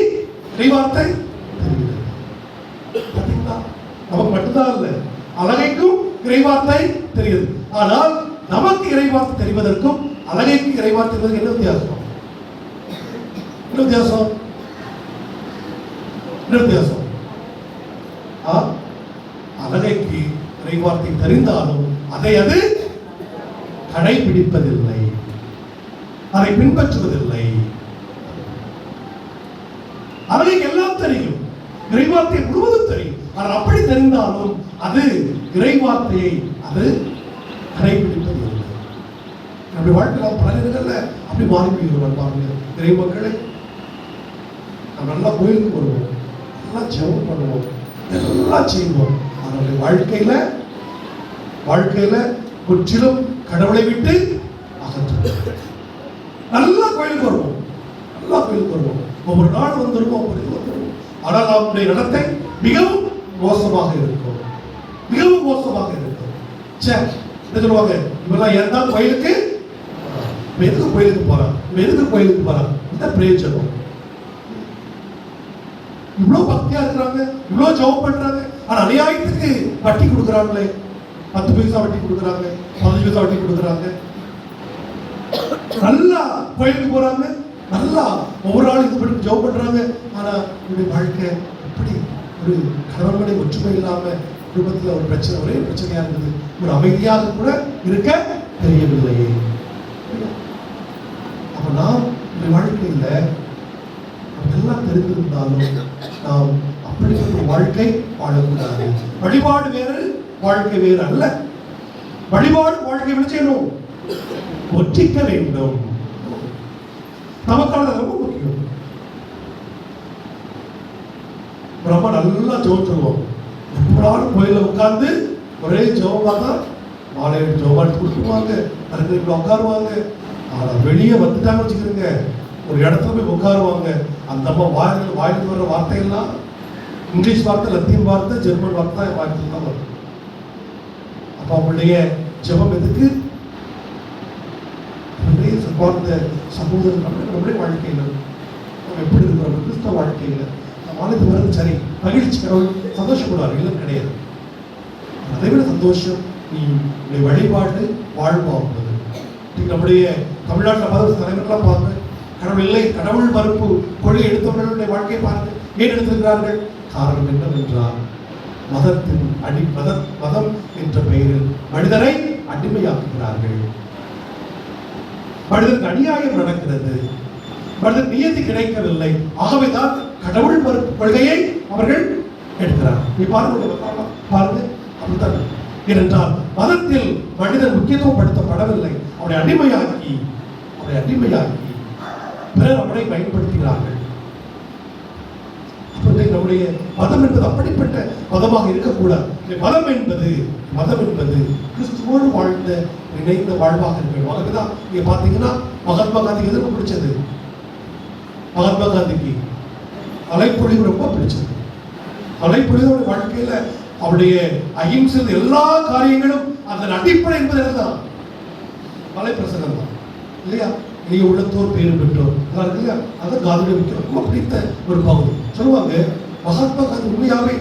இறைவார்த்தை தெரிகிறது. நமக்கு மட்டும்தான் இல்ல, அழகைக்கும் இறைவார்த்தை தெரியுது. ஆனால் நமக்கு இறைவார்த்தை தெரிவதற்கும் அழகைக்கு இறைவார்த்தை தெரிவதற்கு என்ன வித்தியாசம்? என்ன வித்தியாசம்? என்ன வித்தியாசம்? அழகைக்கு இறைவார்த்தை தெரிந்தாலும் அதை அது கடைபிடிப்பதில்லை, அதை பின்பற்றுவதில்லை. அழகைக்கு எல்லாம் தெரியும், இறைவார்த்தை முழுவதும் தெரியும். ஆனால் அப்படி தெரிந்தாலும் அது இறைவார்த்தையை அது கடைபிடிப்பதில்லை. நம்முடைய வாழ்க்கையில் பல இடங்கள்ல அப்படி மாறி போகிறோம். பாருங்க, இறை மக்களை நம்ம நல்லா கோயிலுக்கு வருவோம், நல்லா ஜெபம் பண்ணுவோம், எல்லாம் செய்வோம். அவருடைய வாழ்க்கையில முற்றிலும் கடவுளை விட்டு அகற்றுவோம். நல்லா கோயிலுக்கு வருவோம், நல்லா கோயிலுக்கு வருவோம், ஒவ்வொரு நாள் வந்துருவோம், ஒவ்வொரு இது வந்துருவோம். ஆனால் நம்முடைய நடத்தை மிகவும் மோசமாக இருக்கும். மிகவும் மோசமாக இருக்கும். என்ன சொல்லுவாங்க, இவெல்லாம் இறந்தா கோயிலுக்கு எதுக்கு கோயிலுக்கு போறான், எதுக்கு கோயிலுக்கு போறான், இந்த பிரயோஜனம். இவ்வளவு பக்தியா இருக்கிறாங்க, இவ்வளவு ஜெபம் பண்றாங்க, ஆனா அநியாயத்துக்கு வட்டி கொடுக்குறாங்களே, 10 பைசா வட்டி கொடுக்குறாங்க, 15 பைசா வட்டி கொடுக்குறாங்க. நல்லா கோயிலுக்கு போறாங்க, நல்லா ஒவ்வொரு நாளும் இது பண்ணி ஜெபம் பண்றாங்க, ஆனா இவருடைய வாழ்க்கை எப்படி ஒரு கணவன்களை ஒற்றுமை இல்லாம குடும்பத்துல ஒரு பிரச்சனை, ஒரே பிரச்சனையா இருந்தது, ஒரு அமைதியாக கூட இருக்க தெரியவில்லையே. அப்ப நாம் இந்த வாழ்க்கையில எல்லாம் தெரிந்திருந்தாலும் நாம் அப்படிப்பட்ட ஒரு வாழ்க்கை வாழக்கூடாது. வழிபாடு வேறு, வாழ்க்கை வேறு அல்ல. வழிபாடு வாழ்க்கை என்ன செய்யணும், ஒற்றிக்க வேண்டும். நமக்கான ரொம்ப முக்கியம். ரொம்ப நல்லா ஜெபம் சொல்லுவோம், எப்படாலும் கோயில உட்கார்ந்து ஒரே ஜெபமா தான் மாலை ஜெபம் கொடுத்துருவாங்க, அதுக்கு உட்காருவாங்க. ஆனா வெளியே வந்துட்டாங்க வச்சுக்கிறீங்க, ஒரு இடத்துல போய் உட்காருவாங்க, அந்த அம்மா வாயிலிருந்து வர்ற வார்த்தையெல்லாம் இங்கிலீஷ் வார்த்தை, லத்தீன் வார்த்தை, ஜெர்மன் வார்த்தை வார்த்தையில் தான் வரும். அப்போ அவங்களுடைய ஜெபம் எதுக்கு? பார்த்த சமூகத்தில் நம்முடைய வாழ்க்கையில் நம்ம எப்படி இருக்கிறோம், கிறிஸ்தவ வாழ்க்கையில் நம்ம வாழ்ந்து வர்றது சரி, மகிழ்ச்சி, கடவுள் சந்தோஷப்படுவார், இல்லை கிடையாது. அதை விட சந்தோஷம் நீ வழிபாடு வாழ்வாகுவது. நம்முடைய தமிழ்நாட்டில் பார்த்து தலைவர்களாம் பார்த்து கடவுள் இல்லை, கடவுள் மறுப்பு கொள்கை எடுத்தவர்களுடைய வாழ்க்கையை பார்த்து ஏன் எடுத்திருக்கிறார்கள்? காரணம் என்னவென்றால் மதத்தின் மதம் என்ற பெயரில் மனிதரை அடிமையாக்குகிறார்கள். மனிதனுக்கு அநியாயம் நடக்கிறது, மனிதன் நியதி கிடைக்கவில்லை, ஆகவேதான் கடவுள் மறுப்பு கொள்கையை அவர்கள் எடுக்கிறார்கள். நீ பாருங்க அப்படித்தான். ஏனென்றால் மதத்தில் மனிதன் முக்கியத்துவப்படுத்தப்படவில்லை, அவனை அடிமையாக்கி பிறர் அவனை பயன்படுத்துகிறார்கள். நம்முடைய மதம் என்பது அப்படிப்பட்ட மதமாக இருக்கக்கூடாது. மதம் என்பது கிறிஸ்துவோடு வாழ்ந்த இணைந்த வாழ்வாக இருக்கணும். அதுக்குதான் நீங்க பாத்தீங்கன்னா மகாத்மா காந்திக்கு எதிர்ப்பு பிடிச்சது, மகாத்மா காந்திக்கு அலைப்பொழிவு ரொம்ப பிடிச்சது. அலைப்பொழிவோட வாழ்க்கையில அவருடைய அகிம்சை எல்லா காரியங்களும் அதன் அடிப்படை என்பது தான் அலை பிரசங்கம் தான் இல்லையா? நீங்க உள்ளத்தோர் பேரு பெற்றோர் இல்லையா? அதான் காந்தியோட முக்கியம், ரொம்ப பிடித்த ஒரு பகுதி. சொல்லுவாங்க மகாத்மா காந்தி உண்மையாவே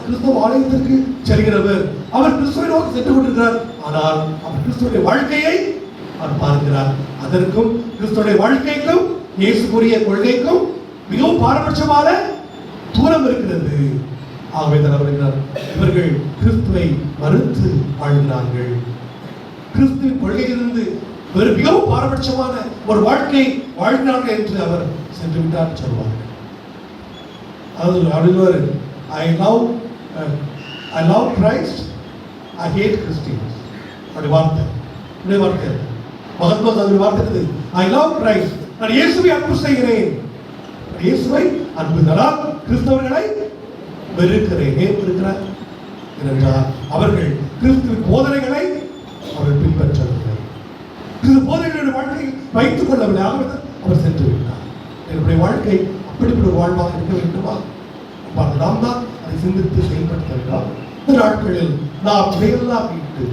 கிறிஸ்தவ ஆலயத்திற்கு செல்கிறவர், அவர் கிறிஸ்துவை நோக்கி சென்று கொண்டிருக்கிறார். ஆனால் அவர் கிறிஸ்துவனுடைய வாழ்க்கையை அவர் பார்க்கிறார். அதற்கும் கிறிஸ்துவனுடைய வாழ்க்கைக்கும் இயேசுக்குரிய கொள்கைக்கும் மிகவும் பாரபட்சமான தூரம் இருக்கிறது. ஆகவே தான் இவர்கள் கிறிஸ்துவை மறுத்து வாழ்கிறார்கள். கிறிஸ்துவின் கொள்கையிலிருந்து வேறு மிகவும் பாரபட்சமான ஒரு வாழ்க்கை வாழ்கிறார்கள் என்று அவர் சென்று விட்டார் சொல்வார்கள். அதாவது I love Christ, I hate Christians. அப்படி வார்த்தை மகாத்மா காந்தி வார்த்தை, I love Christ, நான் இயேசுவை அன்பு செய்கிறேன், இயேசுவை அன்புதலால் கிறிஸ்தவர்களை வெறுக்கிறேன். ஏன் இருக்கிறார் என்றால் அவர்கள் கிறிஸ்துவின் போதனைகளை அவர்கள் பின்பற்றவில்லை, கிறிஸ்து போதனைகளுடைய வாழ்க்கையை வைத்துக் கொள்ளவில்லை. ஆகவே அவர் சென்று விட்டார். என்னுடைய வாழ்க்கை அப்படிப்பட்ட ஒரு வாழ்வாக இருக்க வேண்டுமா? நாம் தான் அதை சிந்தித்து செயல்படுத்த வேண்டும். இந்த நாட்களில் நாம் இதையெல்லாம் மீட்டு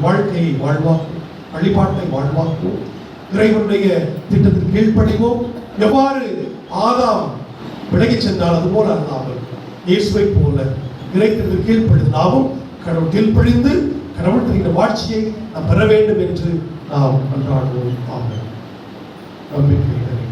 வாழ்க்கையை வாழ்வாக்கும், வழிபாட்டை வாழ்வாக்கும், இறைவனுடைய திட்டத்திற்கு கீழ்ப்படிவோம். எவ்வாறு ஆதாம் விலகி சென்றால் அதுபோல அல்லாமல் இயேசுவை போல இறைத்திற்கு கீழ்ப்படிந்து நாமும் கடவுள் கீழ்ப்படிந்து கடவுள் தருகிற வாட்சியை நாம் பெற வேண்டும் என்று நாம் அன்றாடுவோம். ஆமென். நம்பிக்கை நம்புகிறேன்.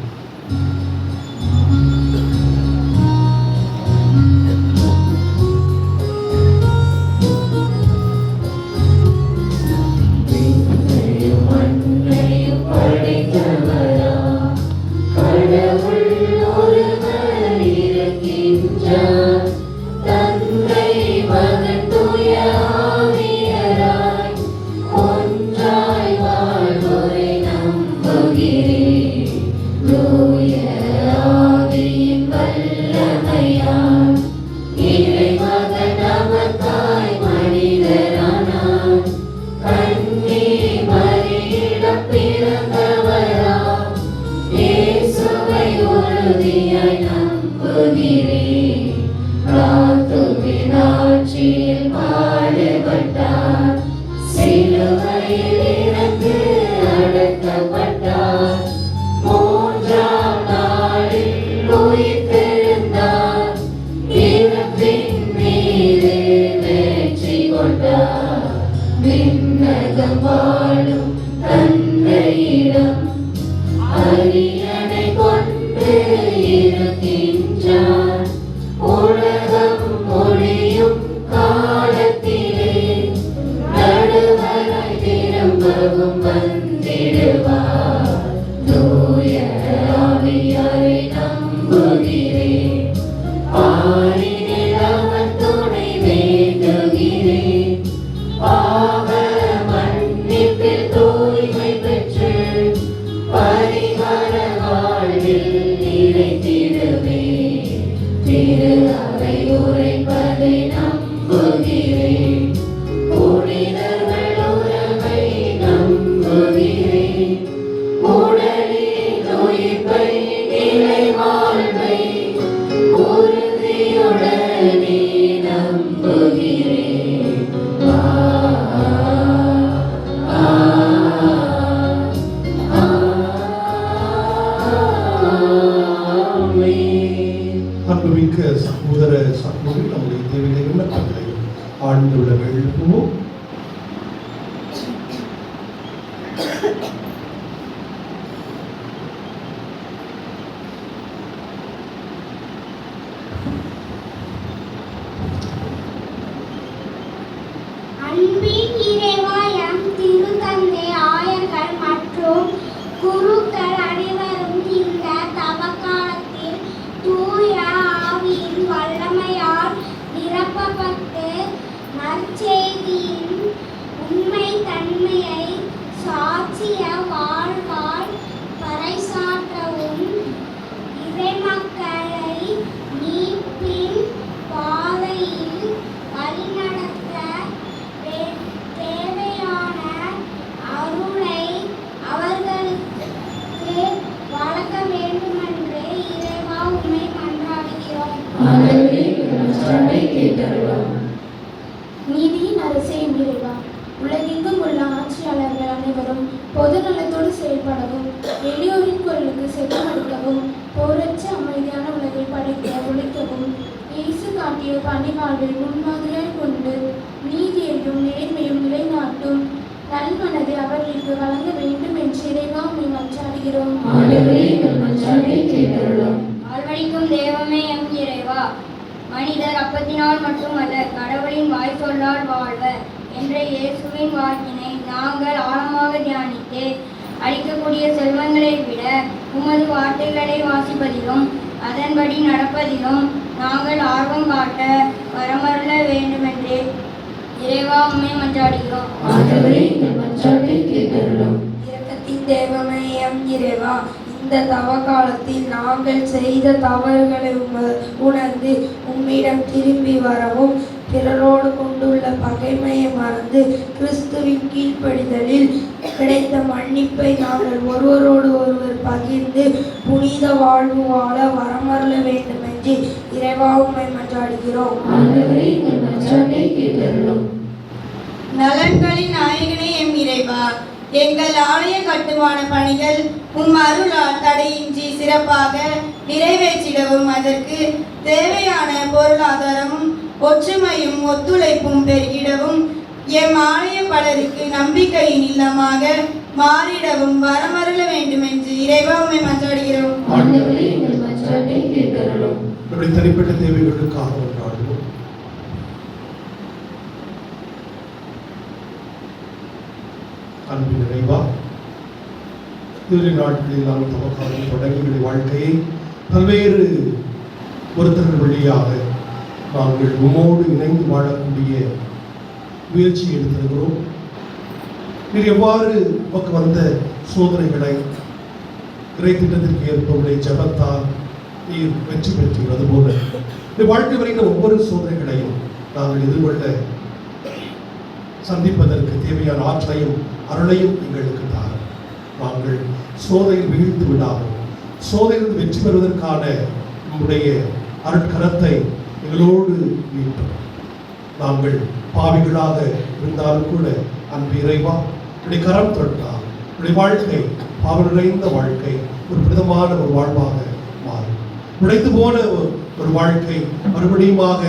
சிலுவையிலிருந்து அடக்கப்பட்டார். மூன்றாம் நாளில் உயிர்த்தெழுந்தார். இறப்பின் மீது வெற்றி கொண்டார். விண்ணகம் வாழும் தந்தையிடம் அரியணை கொண்டு இருக்கின்றார். உலகம் ஒளியும் காலத்திலே நடுவராய் திரும்பவும் வந்திடுவார். தூய ஆவியாரை நம்புகிறேன். ஆரினில் அவர் துணை வேண்டுகிறேன். பாவ மன்னிப்பில் தூய்மை பெற்று பரிகார வாழ்வில் நிலைத்திடுவேன். திரு அவை உரைப்பதை நம்புகிறேன். புனிதர்கள் உறவை நம்புகிறேன். உடலின் உயிர்ப்பை நிலை வாழ்வை உறுதியுடனே நம்புகிறேன். அன்புமிக்க சகோதர சகோதரி, நம்முடைய தேவையை விண்ணப்பங்களை ஆழ்ந்துள்ள எழுப்புவோம். அன்பின் இறைவா, எம் திருத்தந்தை ஆயர்கள் மற்றும் குருக்கள் அனைவரும் இந்த தவக்காலத்தில் தூய ஆவியின் வல்லமையால் நிரப்பப்பட்டு நற்செய்தியின் உண்மை தன்மையை சாட்சிய வாழ்வால் பறைசாற்றவும் இறைமக்களை மீட்பின் பாதையில் வழிநடத்த தேவையான அருளை அவர்களுக்கு வழங்க வேண்டுமென்று இறைவா உம்மை மன்றாடுகிறோம். நீதியின் அரசே இறைவா, உலகெங்கும் உள்ள ஆட்சியாளர்கள் அனைவரும் பொது நலத்தோடு செயல்படவும், எளியோரின் குரலுக்கு செவிமடுக்கவும், போரற்ற அமைதியான உலகை படைக்க உழைக்கவும் இயேசு காட்டிய பணிவாழ்வை முன்மாதிரியாய் கொண்டு நீதியையும் நேர்மையும் நிலைநாட்டும் நல்மனதை அவர்களுக்கு வழங்க வேண்டும் என்று இறைவா உம்மை மன்றாடுகிறோம். வாழ்வழிக்கும் தெய்வமே எம் இறைவா, மனிதர் அப்பத்தினால் மட்டுமல்ல கடவுளின் வாய் சொல்லால் வாழ்வர் என்ற இயேசுவின் வாக்கினை நாங்கள் ஆழமாக தியானித்து அளிக்கக்கூடிய செல்வங்களை விட உமது வார்த்தைகளை வாசிப்பதிலும் அதன்படி நடப்பதிலும் நாங்கள் ஆர்வம் காட்ட வரமருள வேண்டுமென்று இறைவா உம்மை மன்றாடுகிறோம். இரக்கத்தின் தேவமே எம் இறைவா, இந்த தவ காலத்தில் நாங்கள் செய்த தவறுகளை உணர்ந்து உம்மிடம் திரும்பி வரவும், பிறரோடு கொண்டுள்ள பகைமையை மறந்து கிறிஸ்துவின் கீழ்ப்படிதலில் கிடைத்த மன்னிப்பை நாங்கள் ஒருவரோடு ஒருவர் பகிர்ந்து புனித வாழ்வு வாழ வரமருள வேண்டும் என்று இறைவா உம்மை மன்றாடுகிறோம். நலன்களின் நாயகனே எம் இறைவா, எங்கள் ஆலய கட்டுமான பணிகள் உம் அருளால் தடையின்றி சிறப்பாக நிறைவேற்றிடவும் அதற்கு தேவையான பொருளாதாரமும் ஒற்றுமையும் ஒத்துழைப்பும் பெருகிடவும் எம் ஆலய பலருக்கு நம்பிக்கையின் இல்லமாக மாறிடவும் வரமருள வேண்டும் என்று இறைவா உம்மை மன்றாடுகிறோம். நம்முடைய தனிப்பட்ட தேவைகளுக்காக கொண்டாடுவோம். அன்பின் நிறைவா, இரு நாட்களில் நாம் தமக்காக தொடங்கிய வாழ்க்கையை பல்வேறு ஒருத்தர்கள் வழியாக நாங்கள் உமோடு இணைந்து வாழக்கூடிய முயற்சி எடுத்திருக்கிறோம். நீர் எவ்வாறு நமக்கு வந்த சோதனைகளை இறை திட்டத்திற்கு ஏற்ப உடைய ஜபத்தால் நீர் வெற்றி பெற்றீர். அதுபோல இந்த வாழ்க்கை வரைந்த ஒவ்வொரு சோதனைகளையும் நாங்கள் எதிர்கொள்ள சந்திப்பதற்கு தேவையான ஆற்றலையும் அருளையும் எங்களுக்கு தாரும். நாங்கள் சோதனையில் வீழ்ந்து விடாமல் சோதனையில் வெற்றி பெறுவதற்கான நம்முடைய அருட்கரத்தை எங்களோடு நீட்டும். நாங்கள் பாவிகளாக இருந்தாலும் கூட அன்பு இறைவா, இப்படி கரம் தொட்டால் இப்படி வாழ்க்கை பாவம் நிறைந்த வாழ்க்கை ஒரு புனிதமான ஒரு வாழ்வாக மாறும். உடைத்து போன ஒரு வாழ்க்கை மறுபடியுமாக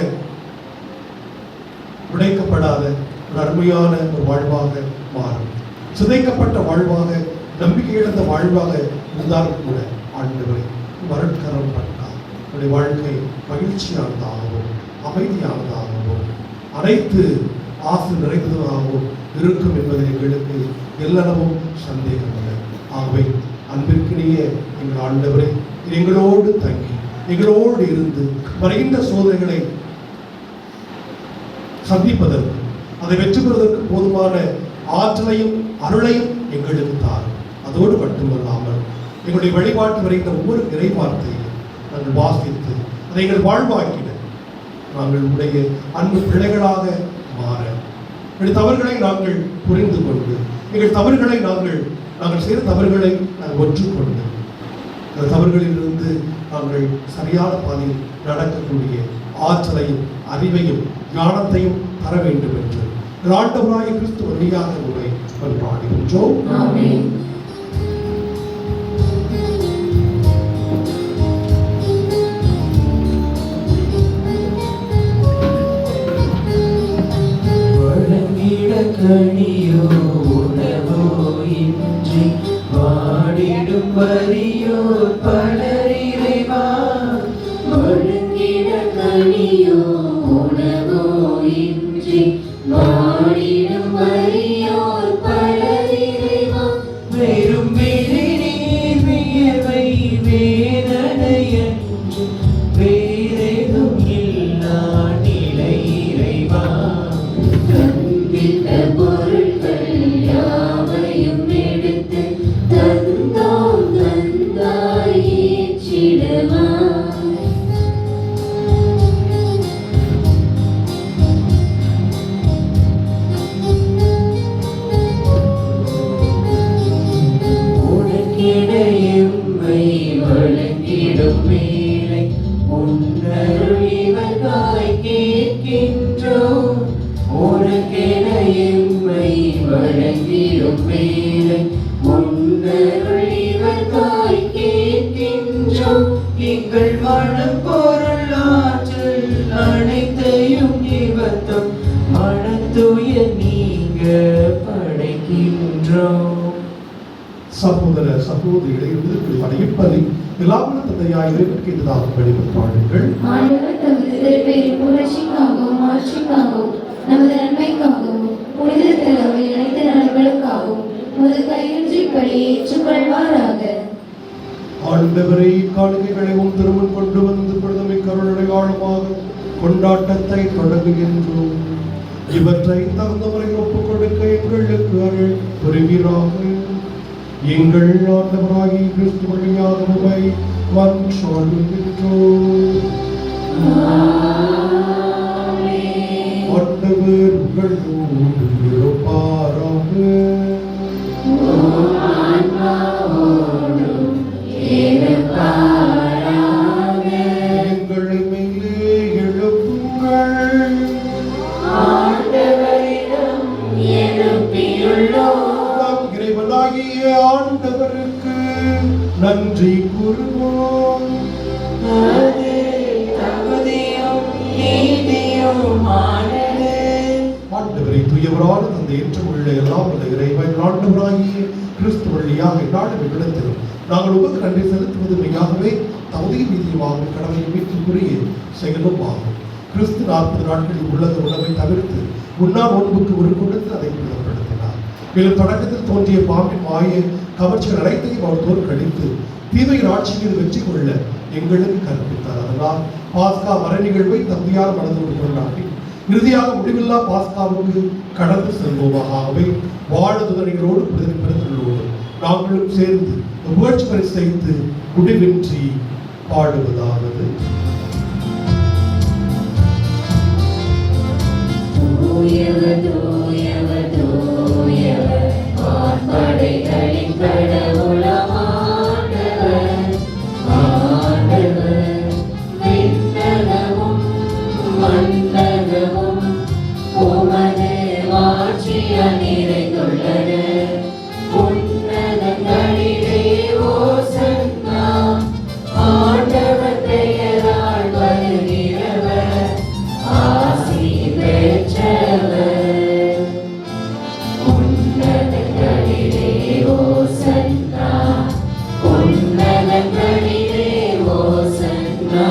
உடைக்கப்படாத ஒரு அருமையான ஒரு வாழ்வாக மாறும். சிதைக்கப்பட்ட வாழ்வாக, நம்பிக்கை இழந்த வாழ்வாக இருந்தாலும் கூட ஆண்டவரை வரட்கரம் பட்டால் உடைய வாழ்க்கை மகிழ்ச்சியானதாகவும் அமைதியானதாகவும் அனைத்து ஆசை நிறைந்ததாகவும் இருக்கும் என்பதில் எங்களுக்கு எல்லளவும் சந்தேகம் இல்லை. ஆகவே அன்பிற்கினிய எங்கள் ஆண்டவரை எங்களோடு தங்கி எங்களோடு இருந்து வருகின்ற சோதனைகளை சந்திப்பதற்கு, அதை வெற்றி பெறுவதற்கு போதுமான ஆற்றலையும் அருளையும் எங்களுக்கு தாரும். அதோடு மட்டுமல்லாமல் எங்களுடைய வழிபாட்டு வருகின்ற ஒவ்வொரு இறை வார்த்தையும் நாங்கள் வாசித்து அதை எங்கள் வாழ்வாக்கிட நாங்கள் உடைய அன்பு பிள்ளைகளாக மாற, எங்கள் தவறுகளை நாங்கள் புரிந்து கொண்டு எங்கள் தவறுகளை நாங்கள் செய்த தவறுகளை நாங்கள் ஒற்றுக்கொண்டு அந்த தவறுகளிலிருந்து நாங்கள் சரியான பாதையில் நடக்கக்கூடிய ஆற்றலையும் அறிவையும் ஞானத்தையும் தர வேண்டும் என்று ஆண்டவராகிய கிறிஸ்து வழியாக உங்களை மன்றாடுகின்றோம். ஆமென். கணியோ உணவோ இன்றி வாடிடும் வரியோர் பலரிறைவா. ஒழுங்கிட கனியோ உணவோ இன்றி வாடிடும் வறியோர் பலரிறைவா. வெறும் விழிநீர் வியர்வை வேதனையன்று வேறேதும் இல்லா நிலை இறைவா. தந்திட்ட பொருட்கள் யாவையும் எடுத்து தந்தோம் தந்தாய் ஏற்றிடுவாய். உனக்கிடையம்மை வழங்கிடும் வேலை உன்னருள் இவர்காய் கேட்கின்றோம். உனக்கென எம்மை வழங்கிடும் வேலை உன்னருள் இவர்காய் கேட்கின்றோம். எங்கள் மனம் பொருள் ஆற்றல் அனைத்தையும் நிவர்த்தம் மனத்துய நீங்க படைக்கின்றோம். சகோதர சகோதரிகளை விடுதலை அடைப்பதை எல்லாமே தந்தையாய் இறைவனுக்கு வழிபட்டார்கள். ஆண்டவர் தமது திருப்பெயரின் புரட்சிக்காகவும் ஆட்சிக்காகவும் நமது நன்மைக்காகவும் புனித தலைமை அனைத்து நலன்களுக்காகவும் முது கையொன்றிப்படி ஏற்றுக்கொள்வாராக. ஆண்டவரை காணிக்கைகளையும் திருமண் கொண்டு வந்து பொழுதுமை கருணடையாளமாக கொண்டாட்டத்தை தொடங்குகின்றோம். இவற்றை தகுந்த முறையில் ஒப்புக் கொடுக்க எங்களுக்கு அருள் புரிவீராக. எங்கள் ஆண்டவராகிய கிறிஸ்து வழியாக உம்மை மன்றாடுகின்றோம். ஆண்டவர் உங்களோடு இருப்பாராக. எங்களை மேலே எழுப்புங்கள். நாம் இறைவனாகிய ஆண்டவருக்கு நன்றி கூறுவோம். ஆண்டவரை தூயவரான தந்தை ஏற்றுக்கொள்ள எல்லாம் வல்ல இறைவன் ஆண்டவராகிய கிறிஸ்து வழியாக நாடு விடத்திலும் நாங்கள் உமக்கு நன்றி செலுத்துவது மெய்யாகவே தகுதி வீதியுமாக கடமை மீட்புக்குரிய செயலும் ஆகும். கிறிஸ்து 40 நாட்களில் உள்ளத உணவை தவிர்த்து முன்னாள் ஒன்புக்கு ஒரு கொடுத்து அதை புனிதப்படுத்தினார். மேலும் தொடக்கத்தில் தோன்றிய பாம்பின் மாய கவர்ச்சிகள் அனைத்தையும் அவர் தோற்கடித்து தீமையின் ஆட்சியில் வெற்றி கொள்ள எங்களுக்கு கற்பித்தார். அதனால் பாஸ்கா மர நிகழ்வை தம்பியான மனதோடு கொண்டாடி இறுதியாக முடிவில்லா பாஸ்காவுக்கு கடந்து செல்வோமாகவே வாழுதுதனைகளோடு புனித பெருந்தோடு நாங்களும் சேர்ந்து புகழ்ச்சி பரிசைத்து முடிவின்றி பாடுவதாவது. தூயவர் தூயவர் தூயவர் வான்படைகளின் கடவுளாம் ஆண்டவர். ஆண்டவர் விண்ணகமும் மண்ணகமும் உமது மாட்சி ஆட்சியால் நிறைந்துள்ளது. உன்னதங்களிலே ஓசன்னா, ஆண்டவர் பெயரால் வருகிறவர் ஆசி பெற்றவர். உன்னதங்களிலே ஓசன்னா, உன்னதங்களிலே ஓசன்னா.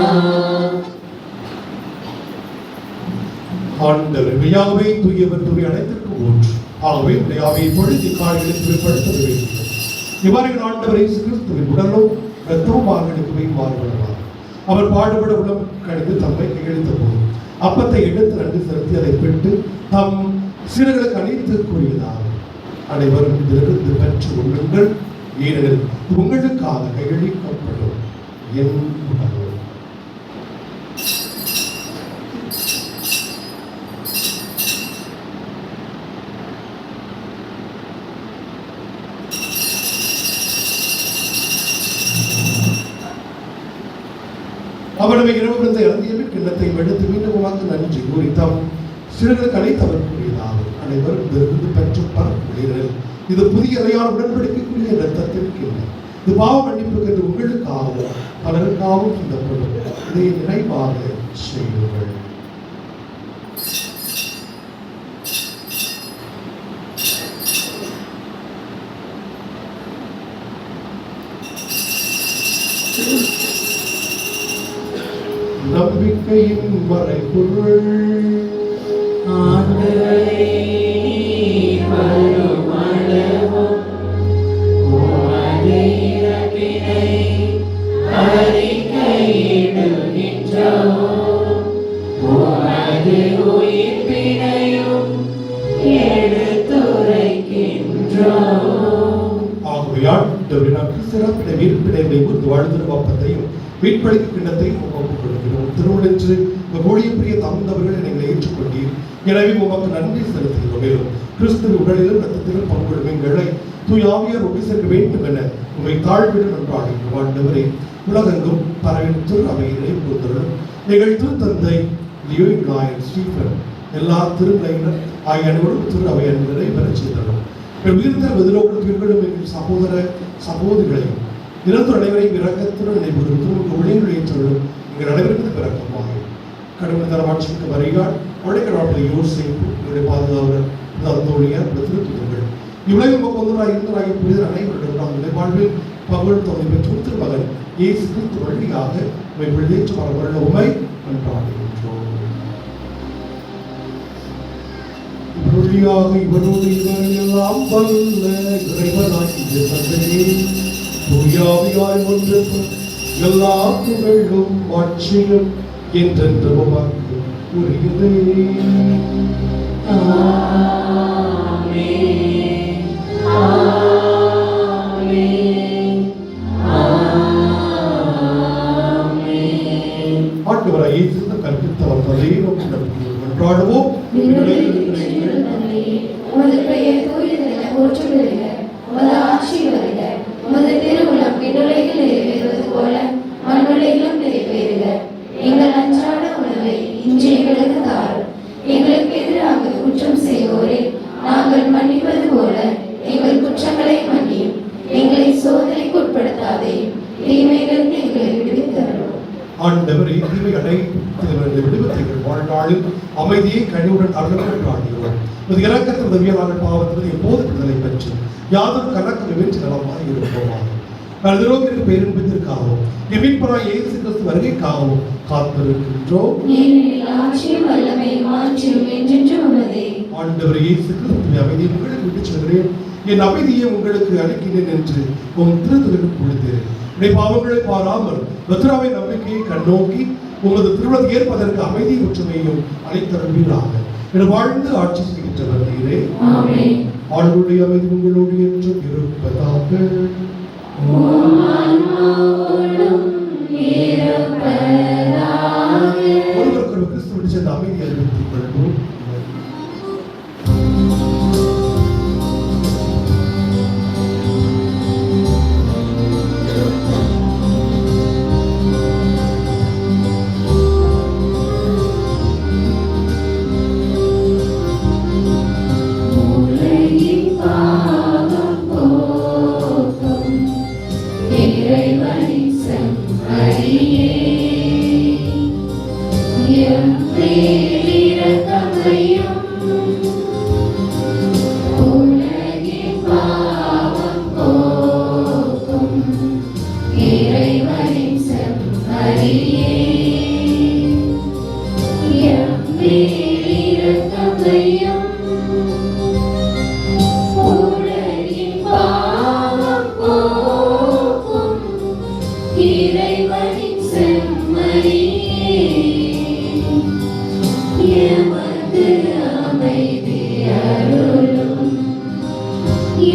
ஆண்டவர் மெய்யாகவே தூயவர் தூய அனைத்திற்கும் ஊற்று. ஆகவே மெய்யாகவே பொழுது காலையில் திருப்படுத்த வேண்டும். இவ்வாறு ஆண்டவர் இயேசு கிறிஸ்துவின் உடலும் இரத்தமும் மார்களுக்குமே மாறுபடுவார். அவர் பாடுபட உடம்பு கழித்து தம்மை கையெழுத்த போது அப்பத்தை எடுத்து நன்றி செலுத்தி அதை பெற்று தம் சீடர்களுக்கு அனைத்து கூறியதாகும். அனைவரும் இதிலிருந்து பெற்று உண்ணுங்கள், ஏனெனில் உங்களுக்காக கையளிக்கப்படும் என் உடல். அவனவை இரவு விருந்த இறந்தியமே கிண்ணத்தை எடுத்து மீண்டும் உமாக்கு நன்றி கூறி தம் சிறுகளுக்கு அழைத்தவர் கூறியதாகும். அனைவரும் இதிலிருந்து பெற்று பரப்புகிறீர்கள். இது புதிய இறையான உடன்படிக்கைக்குரிய இரத்தத்தின் கிண்ணம். இது பாவ மன்னிப்புக்கு என்று உங்களுக்காகவும் பலருக்காகவும் சிந்தப்படும். இதை நினைவாக செய்யுங்கள். நம்பிக்கையின் மறைபொருள். ஆண்டவரே, வரும் அளவும் உமது இறப்பினை அறிக்கையிடுகின்றோம், உமது உயிர்ப்பினையும் எடுத்துரைக்கின்றோம். ஆகவே ஆண்டவரே, நமக்கு சிறப்பினை மீட்பினை குறித்து வாழ்ந்திடும் அப்பத்தையும் மீட்பளிக்கு கிண்ணத்தையும் ஒப்புக் கொடுக்கிறோம். திருவிழன்று ஊழியப்பிரிய தகுந்தவர்கள் எங்களை ஏற்றுக்கொண்டீர். எனவே உமக்கு நன்றி செலுத்துகிறோம். மேலும் கிறிஸ்துவின் உடலிலும் ரத்தத்திலும் பங்குடும் எங்களை தூய ஆவியார் ஒட்டி சென்று வேண்டும் என உமை தாழ்விட நன்றாடுகிறோம். ஆண்டவரே, உலகெங்கும் பரவின் திரு அவையினை பொறுத்தரும் எங்கள் திருத்தந்தை லியோ நாயர் ஸ்டீஃபன் எல்லா திருநிலையினர் ஆகிய அனைவரும் திரு அவை அன்பரை பெறச் செய்தரும். உயிர்த்த எதிரோடு தீர்விடும் எங்கள் சகோதர சகோதரிகளையும் இறந்து அனைவரையும் இரக்கத்துடன் நினைவுறுத்தும் ஊழியர்கள் ஏற்றலும் எங்கள் அனைவருக்கு பிறக்கமாக கடவுள் தரமாட்சிக்கு வருகிறார். உழைக்கிறார்கள் யோசிப்பு எங்களுடைய பாதுகாவலர் அந்தோழியார் திருத்துதர்கள் இவ்வளவு ஒன்றாக இருந்தராக புரிதல் அனைவருடன் நாங்கள் வாழ்வில் பகல் தொகை பெற்று திருமகன் இயேசு கிறிஸ்து வழியாக உண்மை விழுதேற்று வரவள்ள உண்மை கொண்டாடுகின்றோம். வழியாக இவரோடு இவரையெல்லாம் வல்ல இறைவனாகிய தந்தையே, தூயாவியாய் ஒன்று எல்லா புகழும் ஆட்சியும் என்றென்று உமக்கு உரியதே. ஆமென். ஆமென். ஆமென். ஆண்டவராய் இயேசு கற்பித்தவர் தந்தையை நோக்கி கொண்டாடுவோம். உமது பெயர் தூயது என போற்றுகிறது. உமது ஆட்சி வருக. உமது திருவுளம் விண்ணுலகில் நிறைவேறுவது போல மண்ணுலகிலும் நிறைவேறுக. எங்கள் அன்றாட உணவை இன்று எங்களுக்கு தாரும். எங்களுக்கு எதிராக குற்றம் செய்வோரை நாங்கள் மன்னிப்பது போல எங்கள் குற்றங்களை மன்னியும். எங்களை சோதனைக்கு உட்படுத்தாதேயும், தீமைகளுக்கு எங்களை விடுவித்தரும். ஆண்டவரே, தீமை அனைத்து விடுவித்தீர்கள். வாழ்நாளில் அமைதியை கனிவுடன் அருளுடன் ஆடுகிறோம். இது இறக்கத்தில் உதவிய நாங்கள் பாவத்தில் எப்போது விடுதலை பெற்று யாதொரு கணக்கு வெற்றி நலமாக இருப்போமாக. நல்திரோகிற்கு பேரின்பத்திற்காகவும் மீட்பராய் இயேசு கிறிஸ்து வருகைக்காகவும் காத்திருக்கின்றோம். ஆட்சியும் வல்லமையும் மாற்றியும் என்றென்றும் உள்ளதே. ஆண்டவர் இயேசு கிறிஸ்துவின் அமைதியை உங்களுக்கு விட்டுச் செல்கிறேன், என் அமைதியை உங்களுக்கு அளிக்கிறேன் என்று உன் திருத்துதலுக்கு கொடுத்தேன். உடைய பாவங்களை பாராமல் பத்ராவை நம்பிக்கையை கண்ணோக்கி உமது திருவிழத்தை ஏற்பதற்கு அமைதி ஒற்றுமையும் அளித்தருவீராக. என வாழ்ந்து ஆட்சி செய்கின்றவர் நீரே. ஆளுடைய அமைதி உங்களோடு என்றும் இருப்பதாக. ஒருவருக்கு கிறிஸ்து விட்டு சென்ற அமைதி அறிவித்துக் கொள்வோம்.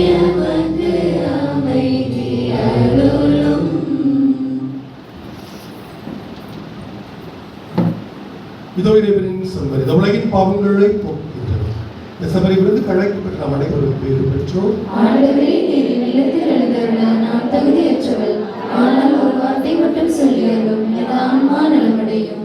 எமக்கு அமைதி அருளும். இதோ இறைவனின் செம்மறி இந்த உலகின் பாவங்களை போக்குகின்றது. இந்த செம்மறியிலிருந்து கழைக்கப்பட்ட நாம் அனைவரும் பேறு பெற்றோம். ஆண்டவரே, நீர் இல்லத்தில் எழுந்தருள நான் தகுதியற்றவள். ஆனால் ஒரு வார்த்தை மட்டும் சொல்லியருளும், என் ஆன்மா நலமடையும்.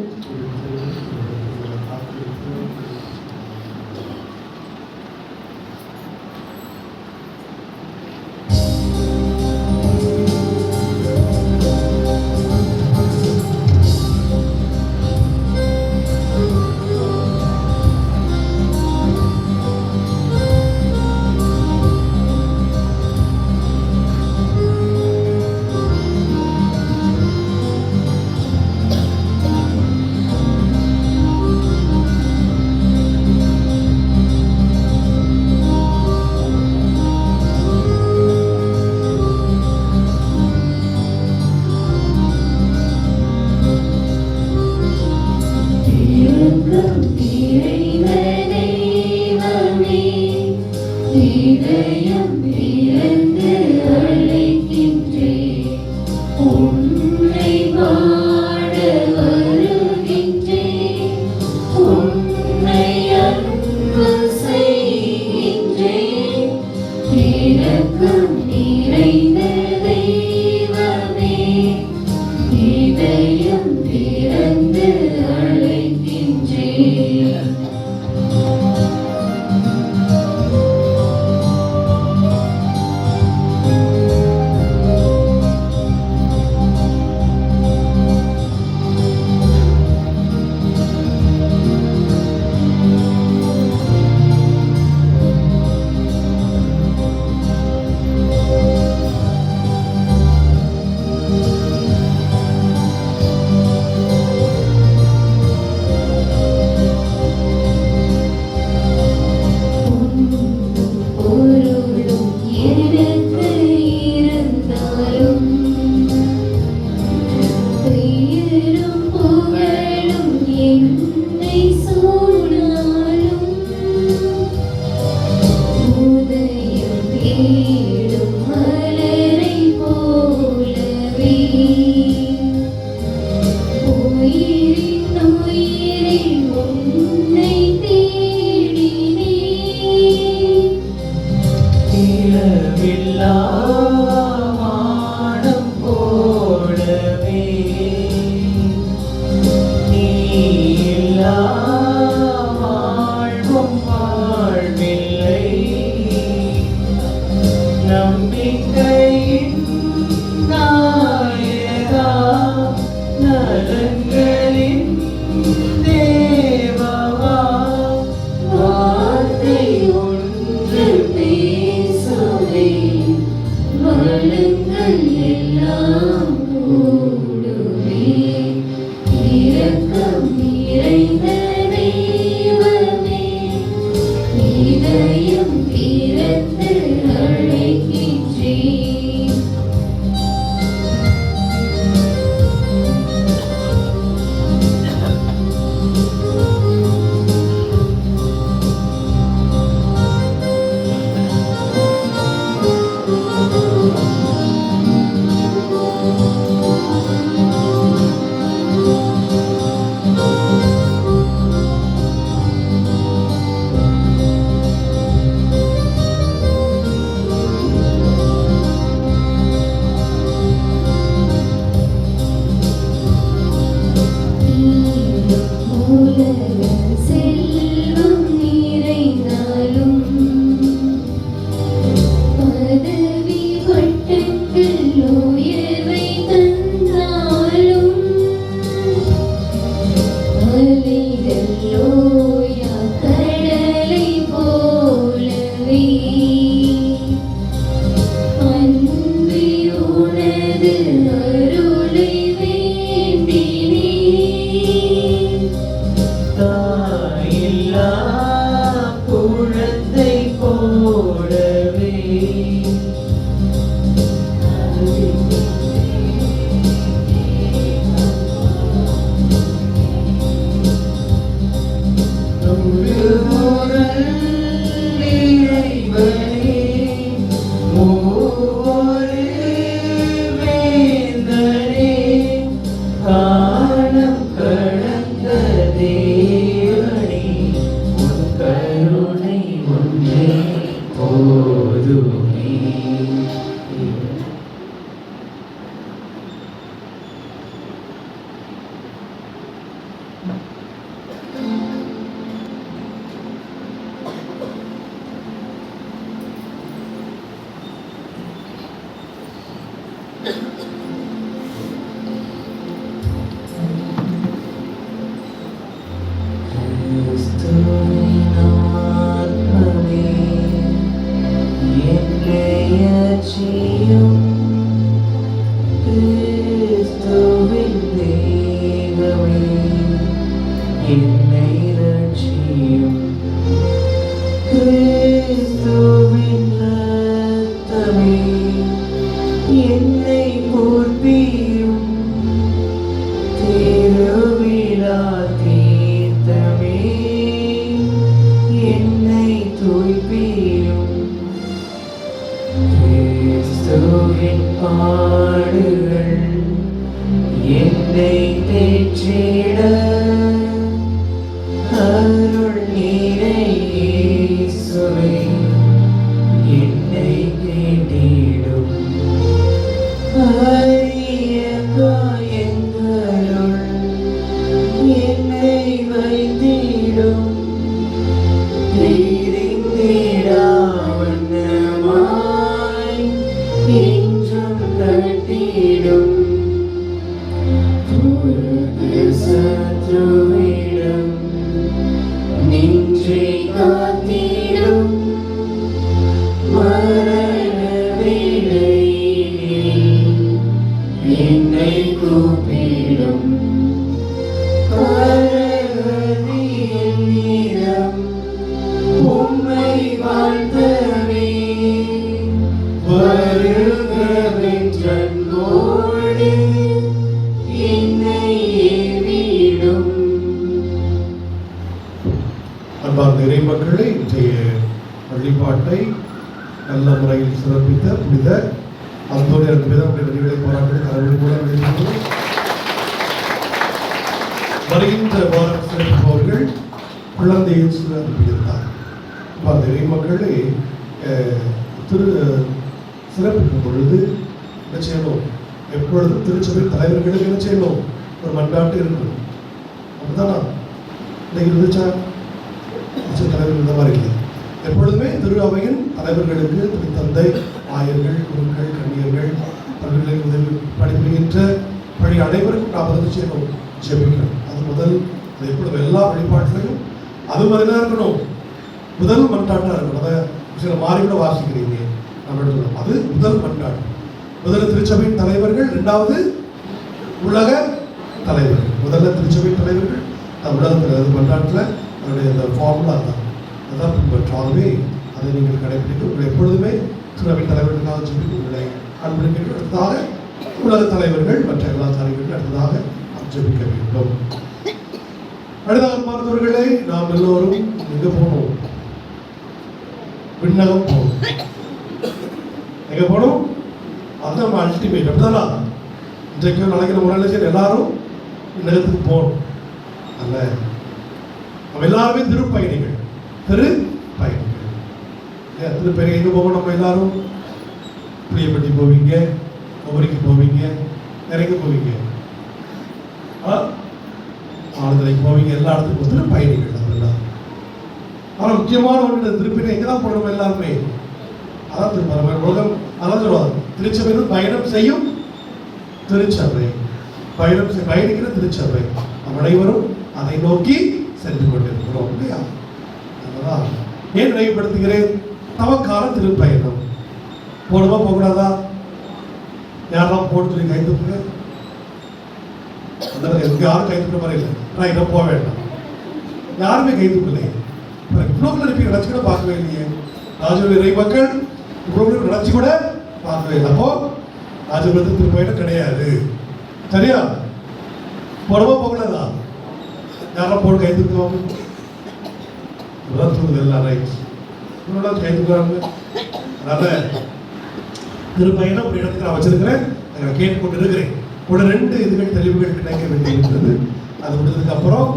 இதயம் திறந்து அழைக்கின்றேன், உன்னை பாட வருகின்றேன், உன்னை அன்பு செய்கின்றேன். இரக்கம் நிறைந்த தெய்வமே, இதயம் திறந்து அழைக்கின்றேன். போதுமே. கிறிஸ்துவின் ஆத்மமே, என்னை அச்சியும். கிறிஸ்துவின் தேவமே, என்னை ரட்சியும். கிறிஸ்துவின் இரத்தமே, என்னை பூர்த்தியும். திருவிழா தீர்த்தமே, என்னை தூய்ப்பியும். கிறிஸ்துவின் பாடுகள் என்னை தேற்றிட, அருள் நீரை இயேசுவே, என்னை கேட்டிடும். அரிய காயங்களுள் என்னை வைத்திடும். பிரிந்திடா வண்ணமாய் என்றும் கட்டிடும். புது சத்ருவிடம் நின்றே காத்திடும். மரண வேளையில் என்னை கூப்பிடும். கரகதியின் நீரம் உம்மை வாழ்த்தவே, வருகவென்றன்போடு என்னை ஏவிடும். அன்பார்ந்த இறைமக்களே, இன்றைய வழிபாட்டை நல்ல முறையில் சிறப்பித்த புனித அந்தோனியார் மீது நினைவுகளை பாராட்டு கடவுள் மூலம் எழுதியுள்ளோம். வருகின்ற வாரம் சிறப்பிப்பவர்கள் குழந்தை இயேசு அனுப்பியிருந்தார். அந்த இறைமக்களே, திரு சிறப்பிக்கும் பொழுது என்ன செய்யணும்? எப்பொழுதும் திருச்சபை தலைவர்களுக்கு என்ன செய்யணும்? ஒரு மன்றாட்டு இருக்கணும். அப்படித்தானா? இன்னைக்கு இருந்துச்சா? தலைவர் இந்த மாதிரி இல்லை. எப்பொழுதுமே திரு அவையின் தலைவர்களுக்கு திருத்தந்தை, ஆயர்கள், குருக்கள், கன்னியர்கள், பல்கலை உதவி பணிபுரிகின்ற பணி அனைவருக்கும் நாம் வந்து செய்யணும், ஜெபிக்கணும். அது முதல், அது எப்பொழுதும் எல்லா வழிபாட்டிலையும் அது மாதிரி தான் இருக்கணும். முதல் மன்றாட்டாக இருக்கணும். அதை சில மாறி கூட வாசிக்கிறீங்க நம்ம சொல்லணும். அது முதல் மன்றாட்டு. முதல்ல திருச்சபையின் தலைவர்கள், இரண்டாவது உலக தலைவர்கள். முதல்ல திருச்சபையின் தலைவர்கள், உலக தலைவர் மன்றாட்டில் அதனுடைய அந்த ஃபார்முலா தான், அதான் பின்பற்றாகவே அதை நீங்கள் கடைபிடித்து உங்களை எப்பொழுதுமே திருச்சபையின் தலைவர்களுக்காக சொல்லி உங்களை அன்பளிக்கிறதாக உலக தலைவர்கள் மற்ற எல்லா தலைவர்களும் அடுத்ததாக ஜெபிக்க வேண்டும். அடுத்த மருத்துவர்களே, நாம் எல்லோரும் எங்க போகணும்? விண்ணகம் போகணும். எங்க போகணும்? அதுதான் அல்டிமேட். அப்படிதானா? இன்றைக்கு நாளைக்கு நம்ம நினைச்சது எல்லாரும் விண்ணகத்துக்கு போகணும் அல்ல? நம்ம எல்லாருமே திருப்பயணிகள். திருப்பயணி எங்க போவோம்? நம்ம எல்லாரும் புளியப்பட்டி போவீங்க, ஒவ்வொருக்கு போவீங்க, நிறைய போவீங்க, ஆளுதலைக்கு போவீங்க, எல்லா இடத்துக்கும் திருப்பயணிகள் அதெல்லாம். ஆனால் முக்கியமான ஒன்று திருப்பதி எங்கே தான் போகணும்? எல்லாருமே அதான் திருப்பதி உலகம். அதான் சொல்லுவாங்க, திருச்சபை பயணம் செய்யும் திருச்சபை, பயணிக்கிற திருச்சபை. நம் அனைவரும் அதை நோக்கி சென்று கொண்டிருக்கிறோம் இல்லையா? அதனால ஏன் நினைவுபடுத்துகிறேன்? தவக்கால திருப்பயணம் போடுமா போகக்கூடாதா? யாரெல்லாம் போட்டு சொல்லி கை தூக்குங்க. யாரும் கை தூக்குற மாதிரி இல்லை. நான் இதை போக வேண்டாம், யாருமே கை தூக்கலை. இவ்வளவு நினைப்பி நினைச்சு கூட பார்க்கவே இல்லையே. ராஜபுரம் இறை மக்கள் இவ்வளவு நினைச்சு கூட பார்க்கவே இல்லை. அப்போ ராஜபுரத்துக்கு திருப்பயணம் கிடையாது. சரியா? போடவா போகக்கூடாதா? யாரெல்லாம் போட்டு கை தூக்குவாங்க? தூக்குது எல்லாம் ரைட். இவ்வளோ கை தூக்குறாங்க. அதனால திருப்பயணம் ஒரு இடத்துக்கு நான் வச்சிருக்கிறேன், நான் கேட்டுக்கொண்டு இருக்கிறேன். கூட 2 இதுகள் தெளிவுகள் கிடைக்க வேண்டியிருக்கிறது. அது முடிஞ்சதுக்கு அப்புறம்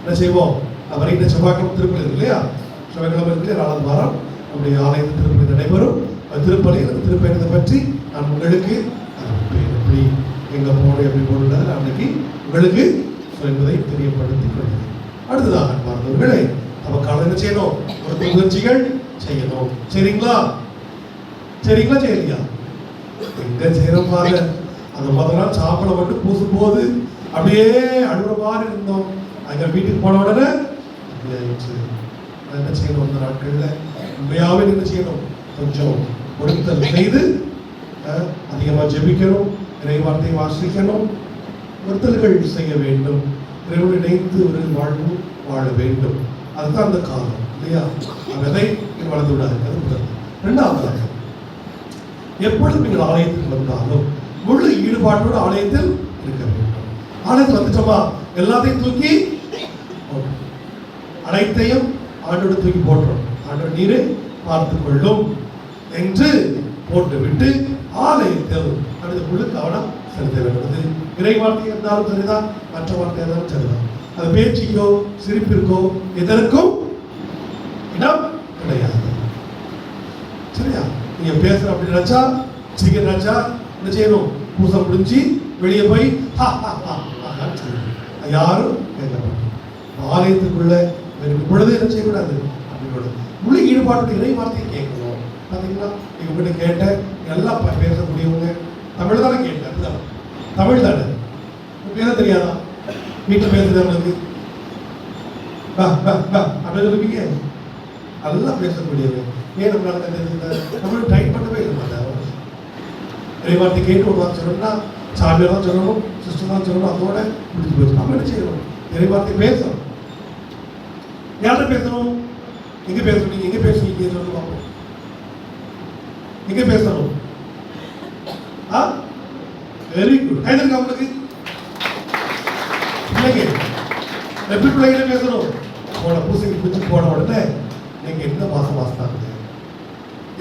என்ன செய்வோம்? வருகின்ற செவ்வாய்க்கிழமை திருப்பதி இருக்கு இல்லையா? செவ்வாய்க்கிழமை இருக்கு 4வது வாரம் நம்முடைய ஆலயத்தில் திருப்பலி நடைபெறும். திருப்பலியில் திருப்பயணத்தை பற்றி நான் உங்களுக்கு எப்படி எங்கே போகணும் எப்படி போகணுன்றது அன்னைக்கு உங்களுக்கு என்பதை தெரியப்படுத்திக் கொள்கிறேன். அடுத்ததாக பார்த்தவர்களை நமக்காக என்ன செய்யணும்? ஒரு முயற்சிகள் செய்யணும். சரிங்களா? சரிங்களா? செய்யலையா? எங்க செய்யறோம் பாருங்க. அந்த முதல் நாள் சாப்பிட மட்டும் பூசும் போது அப்படியே அழுகிற மாதிரி இருந்தோம். அங்க வீட்டுக்கு போன உடனே என்ன செய்யணும்? அந்த நாட்கள்ல உண்மையாவே என்ன செய்யணும்? கொஞ்சம் ஒடுத்தல் செய்து அதிகமா ஜெபிக்கணும், இறை வார்த்தையை வாசிக்கணும், ஒருத்தல்கள் செய்ய வேண்டும், இறைவனை நினைத்து ஒரு வாழ்வு வாழ வேண்டும். அதுதான் அந்த காலம் இல்லையா? விதை வளர்ந்து விடாது. அது முதல். இரண்டாவதாக, எப்பொழுது நீங்கள் ஆலயத்துக்கு வந்தாலும் முழு ஈடுபாட்டோடு ஆலயத்தில் இருக்க வேண்டும். ஆலயத்தில் வந்துட்டோமா எல்லாத்தையும் தூக்கி அனைத்தையும் ஆண்டோடு தூக்கி போட்டுரும். ஆண்டோடு நீரை பார்த்து கொள்ளும் என்று போட்டுவிட்டு ஆலயத்தில் அடுத்த முழு கவனம் செலுத்த வேண்டுவது. இறை வார்த்தை இருந்தாலும் சரிதான், மற்ற வார்த்தை இருந்தாலும் சரிதான். அது பேச்சுக்கோ சிரிப்பிற்கோ எதற்கும் இடம் கிடையாது. சரியா? நீங்க பேசுற அப்படி நினைச்சா சிரிக்க நினைச்சா என்ன செய்யணும்? பூசை முடிஞ்சு வெளியே போய் யாரும் கேட்க மாட்டோம். ஆலயத்துக்குள்ள பொழுது என்ன செய்யக்கூடாது? அப்படின்னோட முழு ஈடுபாட்டோட இறை வார்த்தையை கேட்கணும். பார்த்தீங்களா? நீங்க உங்கள்கிட்ட கேட்ட எல்லாம் பேசக்கூடியவங்க தமிழ் தானே கேட்டேன். அதுதான் தமிழ் தானே. பேச தெரியாதா? வீட்டில் பேசுறது உங்களுக்கு அப்படின்னு இருப்பீங்க. அதெல்லாம் பேசக்கூடியவங்க. ஏன் நம்மளால தெரிஞ்சுக்கிட்ட தமிழ் டைப் பண்ணவே இல்லை மாட்டாங்க. இறை வார்த்தை கேட்டு ஒரு வார்த்தை சொல்லணும்னா சாமியார் தான் சொல்லணும், சிஸ்டர் தான் சொல்லணும், அதோட முடிஞ்சு போச்சு. நம்ம என்ன செய்யணும்? இறை வார்த்தை பேசணும். யார்கிட்ட பேசணும்? எங்க பேசணும்? நீங்க எங்க பேசுவீங்க சொல்லி பார்ப்போம். எங்க பேசணும்? Very good. கைதற்கு அவங்களுக்கு பிள்ளைங்க எப்படி பிள்ளைகிட்ட பேசணும்? போன பூசைக்கு பிடிச்சி போன உடனே நீங்க என்ன மாசம் வாசித்தாங்க?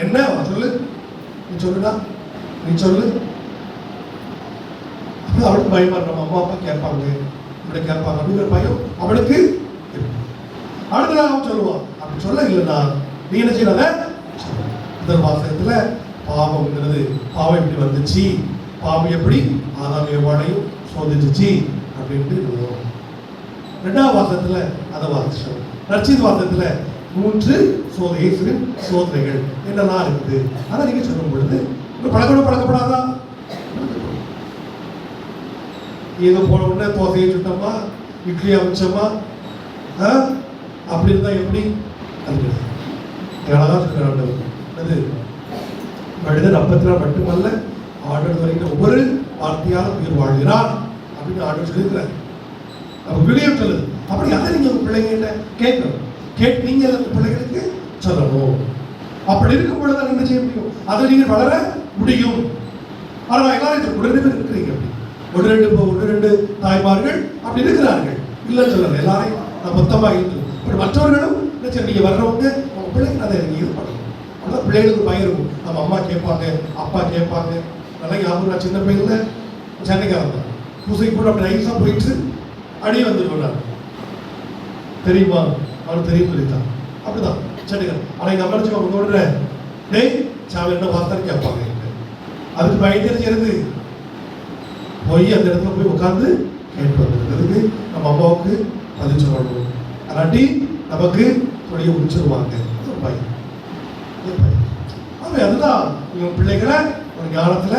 என்ன சொல்லு, நீ சொல்லுடா, நீ சொல்லு. அவளுக்கு பயமா நம்ம அம்மா அப்பா கேட்பாங்க, இப்படி கேட்பாங்க அப்படிங்கிற பயம் அவளுக்கு. அடுத்ததான் அவன் சொல்லுவான். அப்படி சொல்ல இல்லைன்னா நீ என்ன செய்யறாத? முதல் வாசகத்துல பாவம்ங்கிறது பாவம் எப்படி வந்துச்சு, பாவம் எப்படி ஆதாம் ஏவாளையும் சோதிச்சுச்சு அப்படின்ட்டு எழுதுவோம். ரெண்டாவது வாசகத்துல அதை வாசிச்சோம். நற்செய்தி வாசகத்துல 3 இயேசுவின் சோதனைகள் என்னெல்லாம் இருக்குது அதை நீங்க சொல்லும் பொழுது பழக்கப்படாதா? ஏதோ போன உடனே தோசையை சுட்டோமா, இட்லி அமைச்சோமா, அப்படி இருந்தா எப்படி? அழகா சொல்றாரு. அது மனிதன் அப்பத்தினால் மட்டுமல்ல ஆண்டவர் வருகிற ஒவ்வொரு வார்த்தையால் உயிர் வாழ்கிறார் அப்படின்னு ஆண்டவர் சொல்லியிருக்கிறார். நம்ம விளையம் சொல்லுது. அப்படி அதை நீங்க உங்க பிள்ளைங்க கேட்கணும். கேட்டு நீங்க அந்த பிள்ளைகளுக்கு சொல்லணும். அப்படி இருக்கும் பொழுது என்ன செய்ய முடியும்? அதை நீங்க வளர முடியும். ஆனால் எல்லாரும் உடனே இருக்கிறீங்க. அப்படி ஒன்று ரெண்டு தாய்மார்கள் அப்படி இருக்கிறார்கள். இல்லைன்னு சொல்லல, எல்லாரையும் நான் மொத்தமாக இருக்கு. பட் மற்றவர்களும் என்ன செய்ய, நீங்க வர்றவங்க அவங்க பிள்ளைங்க அதை நீங்க இது பண்ணணும். அதான் பிள்ளைகளுக்கு பயம் இருக்கும். நம்ம அம்மா கேட்பாங்க, அப்பா கேட்பாங்க. நல்லா ஞாபகம், நான் சின்ன பையன்ல சென்னைக்காரன் தான். பூசைக்கு கூட அப்படி நைஸா போயிட்டு அடி வந்துருக்காங்க. தெரியுமா? அவனுக்கு தெரியும் சொல்லித்தான். அப்படிதான் சென்னைக்காரன். ஆனால் எங்க அம்மா அவங்க உடனே டேய் சாமி என்ன வார்த்தைன்னு கேட்பாங்க. அதுக்கு பயந்து செய்யறது போய் அந்த இடத்துல போய் உட்காந்து கேட்டு வந்துருக்கிறதுக்கு நம்ம அம்மாவுக்கு பதில் சொல்லணும். அல்லாட்டி நமக்கு தொழிலை முடிச்சிருவாங்க. பையன் அதுதான் உங்க பிள்ளைகளை ஒரு ஞானத்துல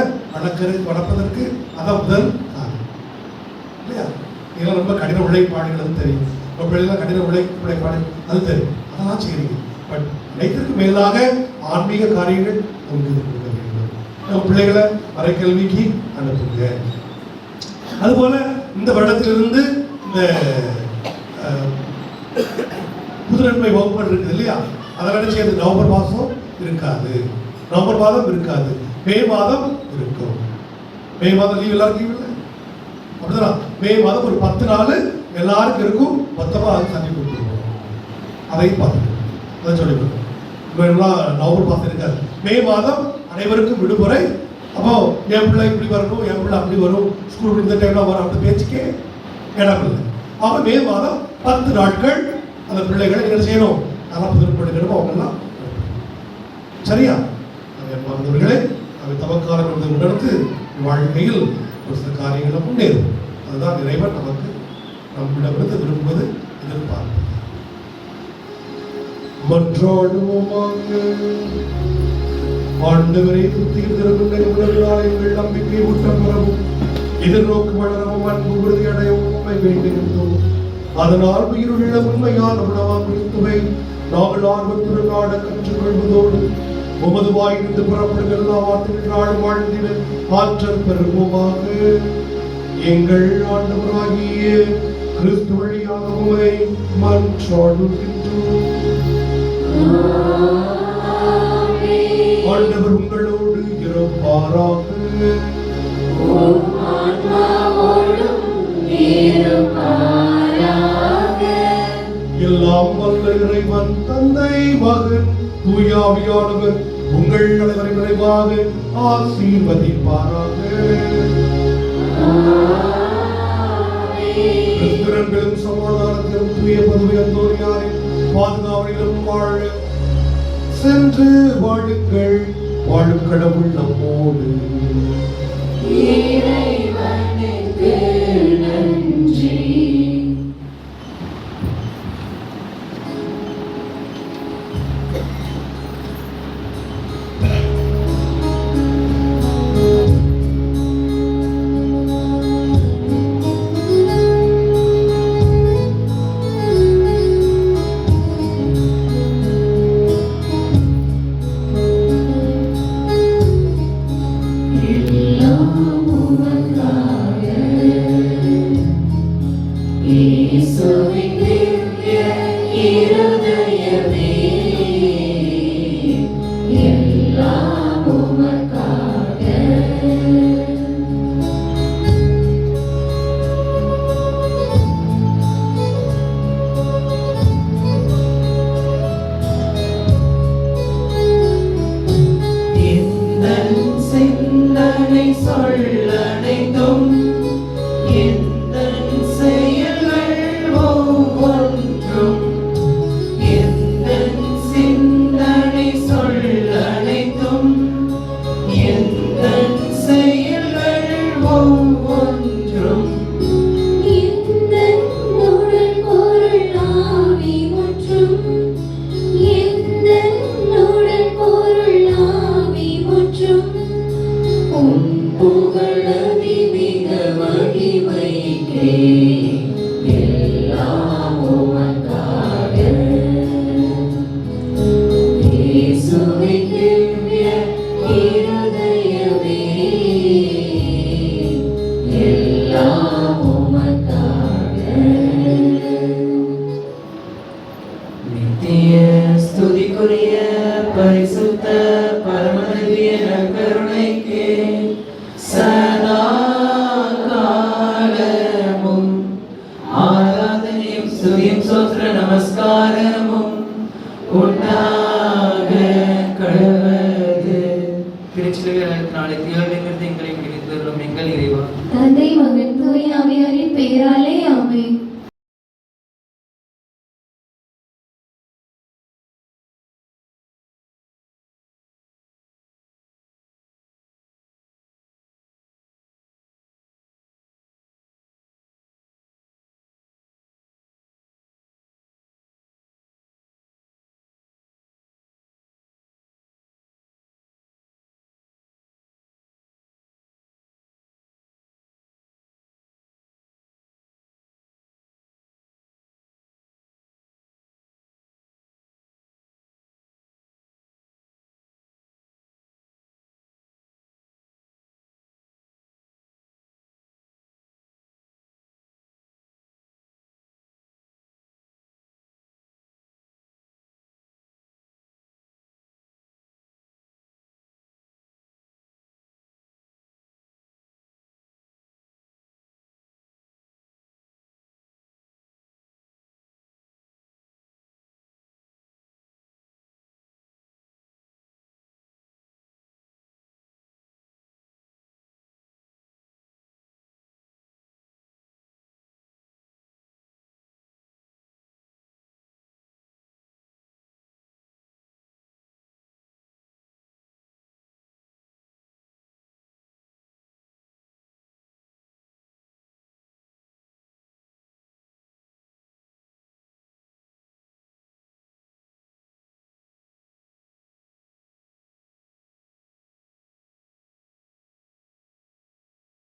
வளர்ப்பதற்கு அதான் முதல் காரணம் இல்லையா? இதெல்லாம் ரொம்ப கடின உழைப்பாடுகள் அது தெரியும். உங்க பிள்ளைகள் கடின உழைப்பாடு அது தெரியும். அதெல்லாம் செய்றீங்க. பட் அனைத்திற்கு மேலாக ஆன்மீக காரியங்கள் உங்களுக்கு கொடுக்க வேண்டும். நம்ம பிள்ளைகளை அரைக்கல்விக்கு அனுப்புங்க. அதுபோல இந்த வருடத்திலிருந்து இந்த புதுநன்மை வகுப்புகள் இருக்குது இல்லையா? அதெல்லாம் செய்யறது நவம்பர் மாதம் இருக்காது, நவம்பர் மாதம் இருக்காது, மே மாதம் இருக்கும். மே மாதம் லீவ் எல்லாருக்கும் லீவ் இல்லை அப்படிதான். மே மாதம் ஒரு 10 நாள் எல்லாருக்கும் இருக்கும். மொத்தமாக அது தண்ணி கொடுத்துருவோம். அதையும் பார்த்துட்டு அதை சொல்லிவிடுவோம். நவம்பர் மாதம் இருக்காது. மே மாதம் அனைவருக்கும் விடுமுறை. அப்போ என் பிள்ளை இப்படி வரணும், என் பிள்ளை அப்படி வரும், ஸ்கூல் இந்த டைம்ல வரும், அந்த பேச்சுக்கே இடம் இல்லை. அப்போ மே மாதம் 10 நாட்கள் அந்த பிள்ளைகளை என்ன செய்யணும்? நல்லா புதுப்பிக்கணும். அவங்கெல்லாம் சரியா? மறந்தவர்களே, அவை தவக்காலம் என்பதை உணர்ந்து வாழ்க்கையில் ஒரு சில காரியங்களை முன்னேறும். அதுதான் இறைவன் நமக்கு நம்மிடமிருந்து விரும்புவது, எதிர்பார்ப்பது. மற்றாடுவோமாக. ஆண்டவரே, புத்தியில் திருமண உணர்வுகளால் எங்கள் நம்பிக்கை ஊட்டம் பெறவும் எதிர்நோக்கு வளரவும் அன்பு உறுதி அடையவும் உண்மை வேண்டுகின்றோம். அதனால் உயிருள்ள உண்மையான உணவாக கிறிஸ்துவை நாங்கள் ஆர்வத்துடன் நாட கற்றுக்கொள்வதோடு உமது வாயிலிருந்து புறப்படும் எல்லா வார்த்தைகளால் வாழ்ந்திட ஆற்றல் பெறுவோமாக. எங்கள் ஆண்டவராகிய கிறிஸ்து வழியாக உம்மை மன்றாடுகின்றோம். ஆண்டவர் உங்களோடு இருப்பாராக. எல்லாம் வல்ல இறைவன் தந்தை, மகன், தூய ஆவியானவர் உங்கள் அனைவரை நிறைவாக ஆசீர்வதிப்பாராக. கிறிஸ்துவர்களும் சமாதானத்திலும் தூய பதுவை அந்தோனியாரின் பாதுகாவலிலும் வாழ சென்று வாழுங்கள். வாழும் கடவுள் நம்மோடு. இறைவனுக்கு நன்றி. தந்தை, மகன், தூய ஆவியாரின் பெயராலே ஆமென்.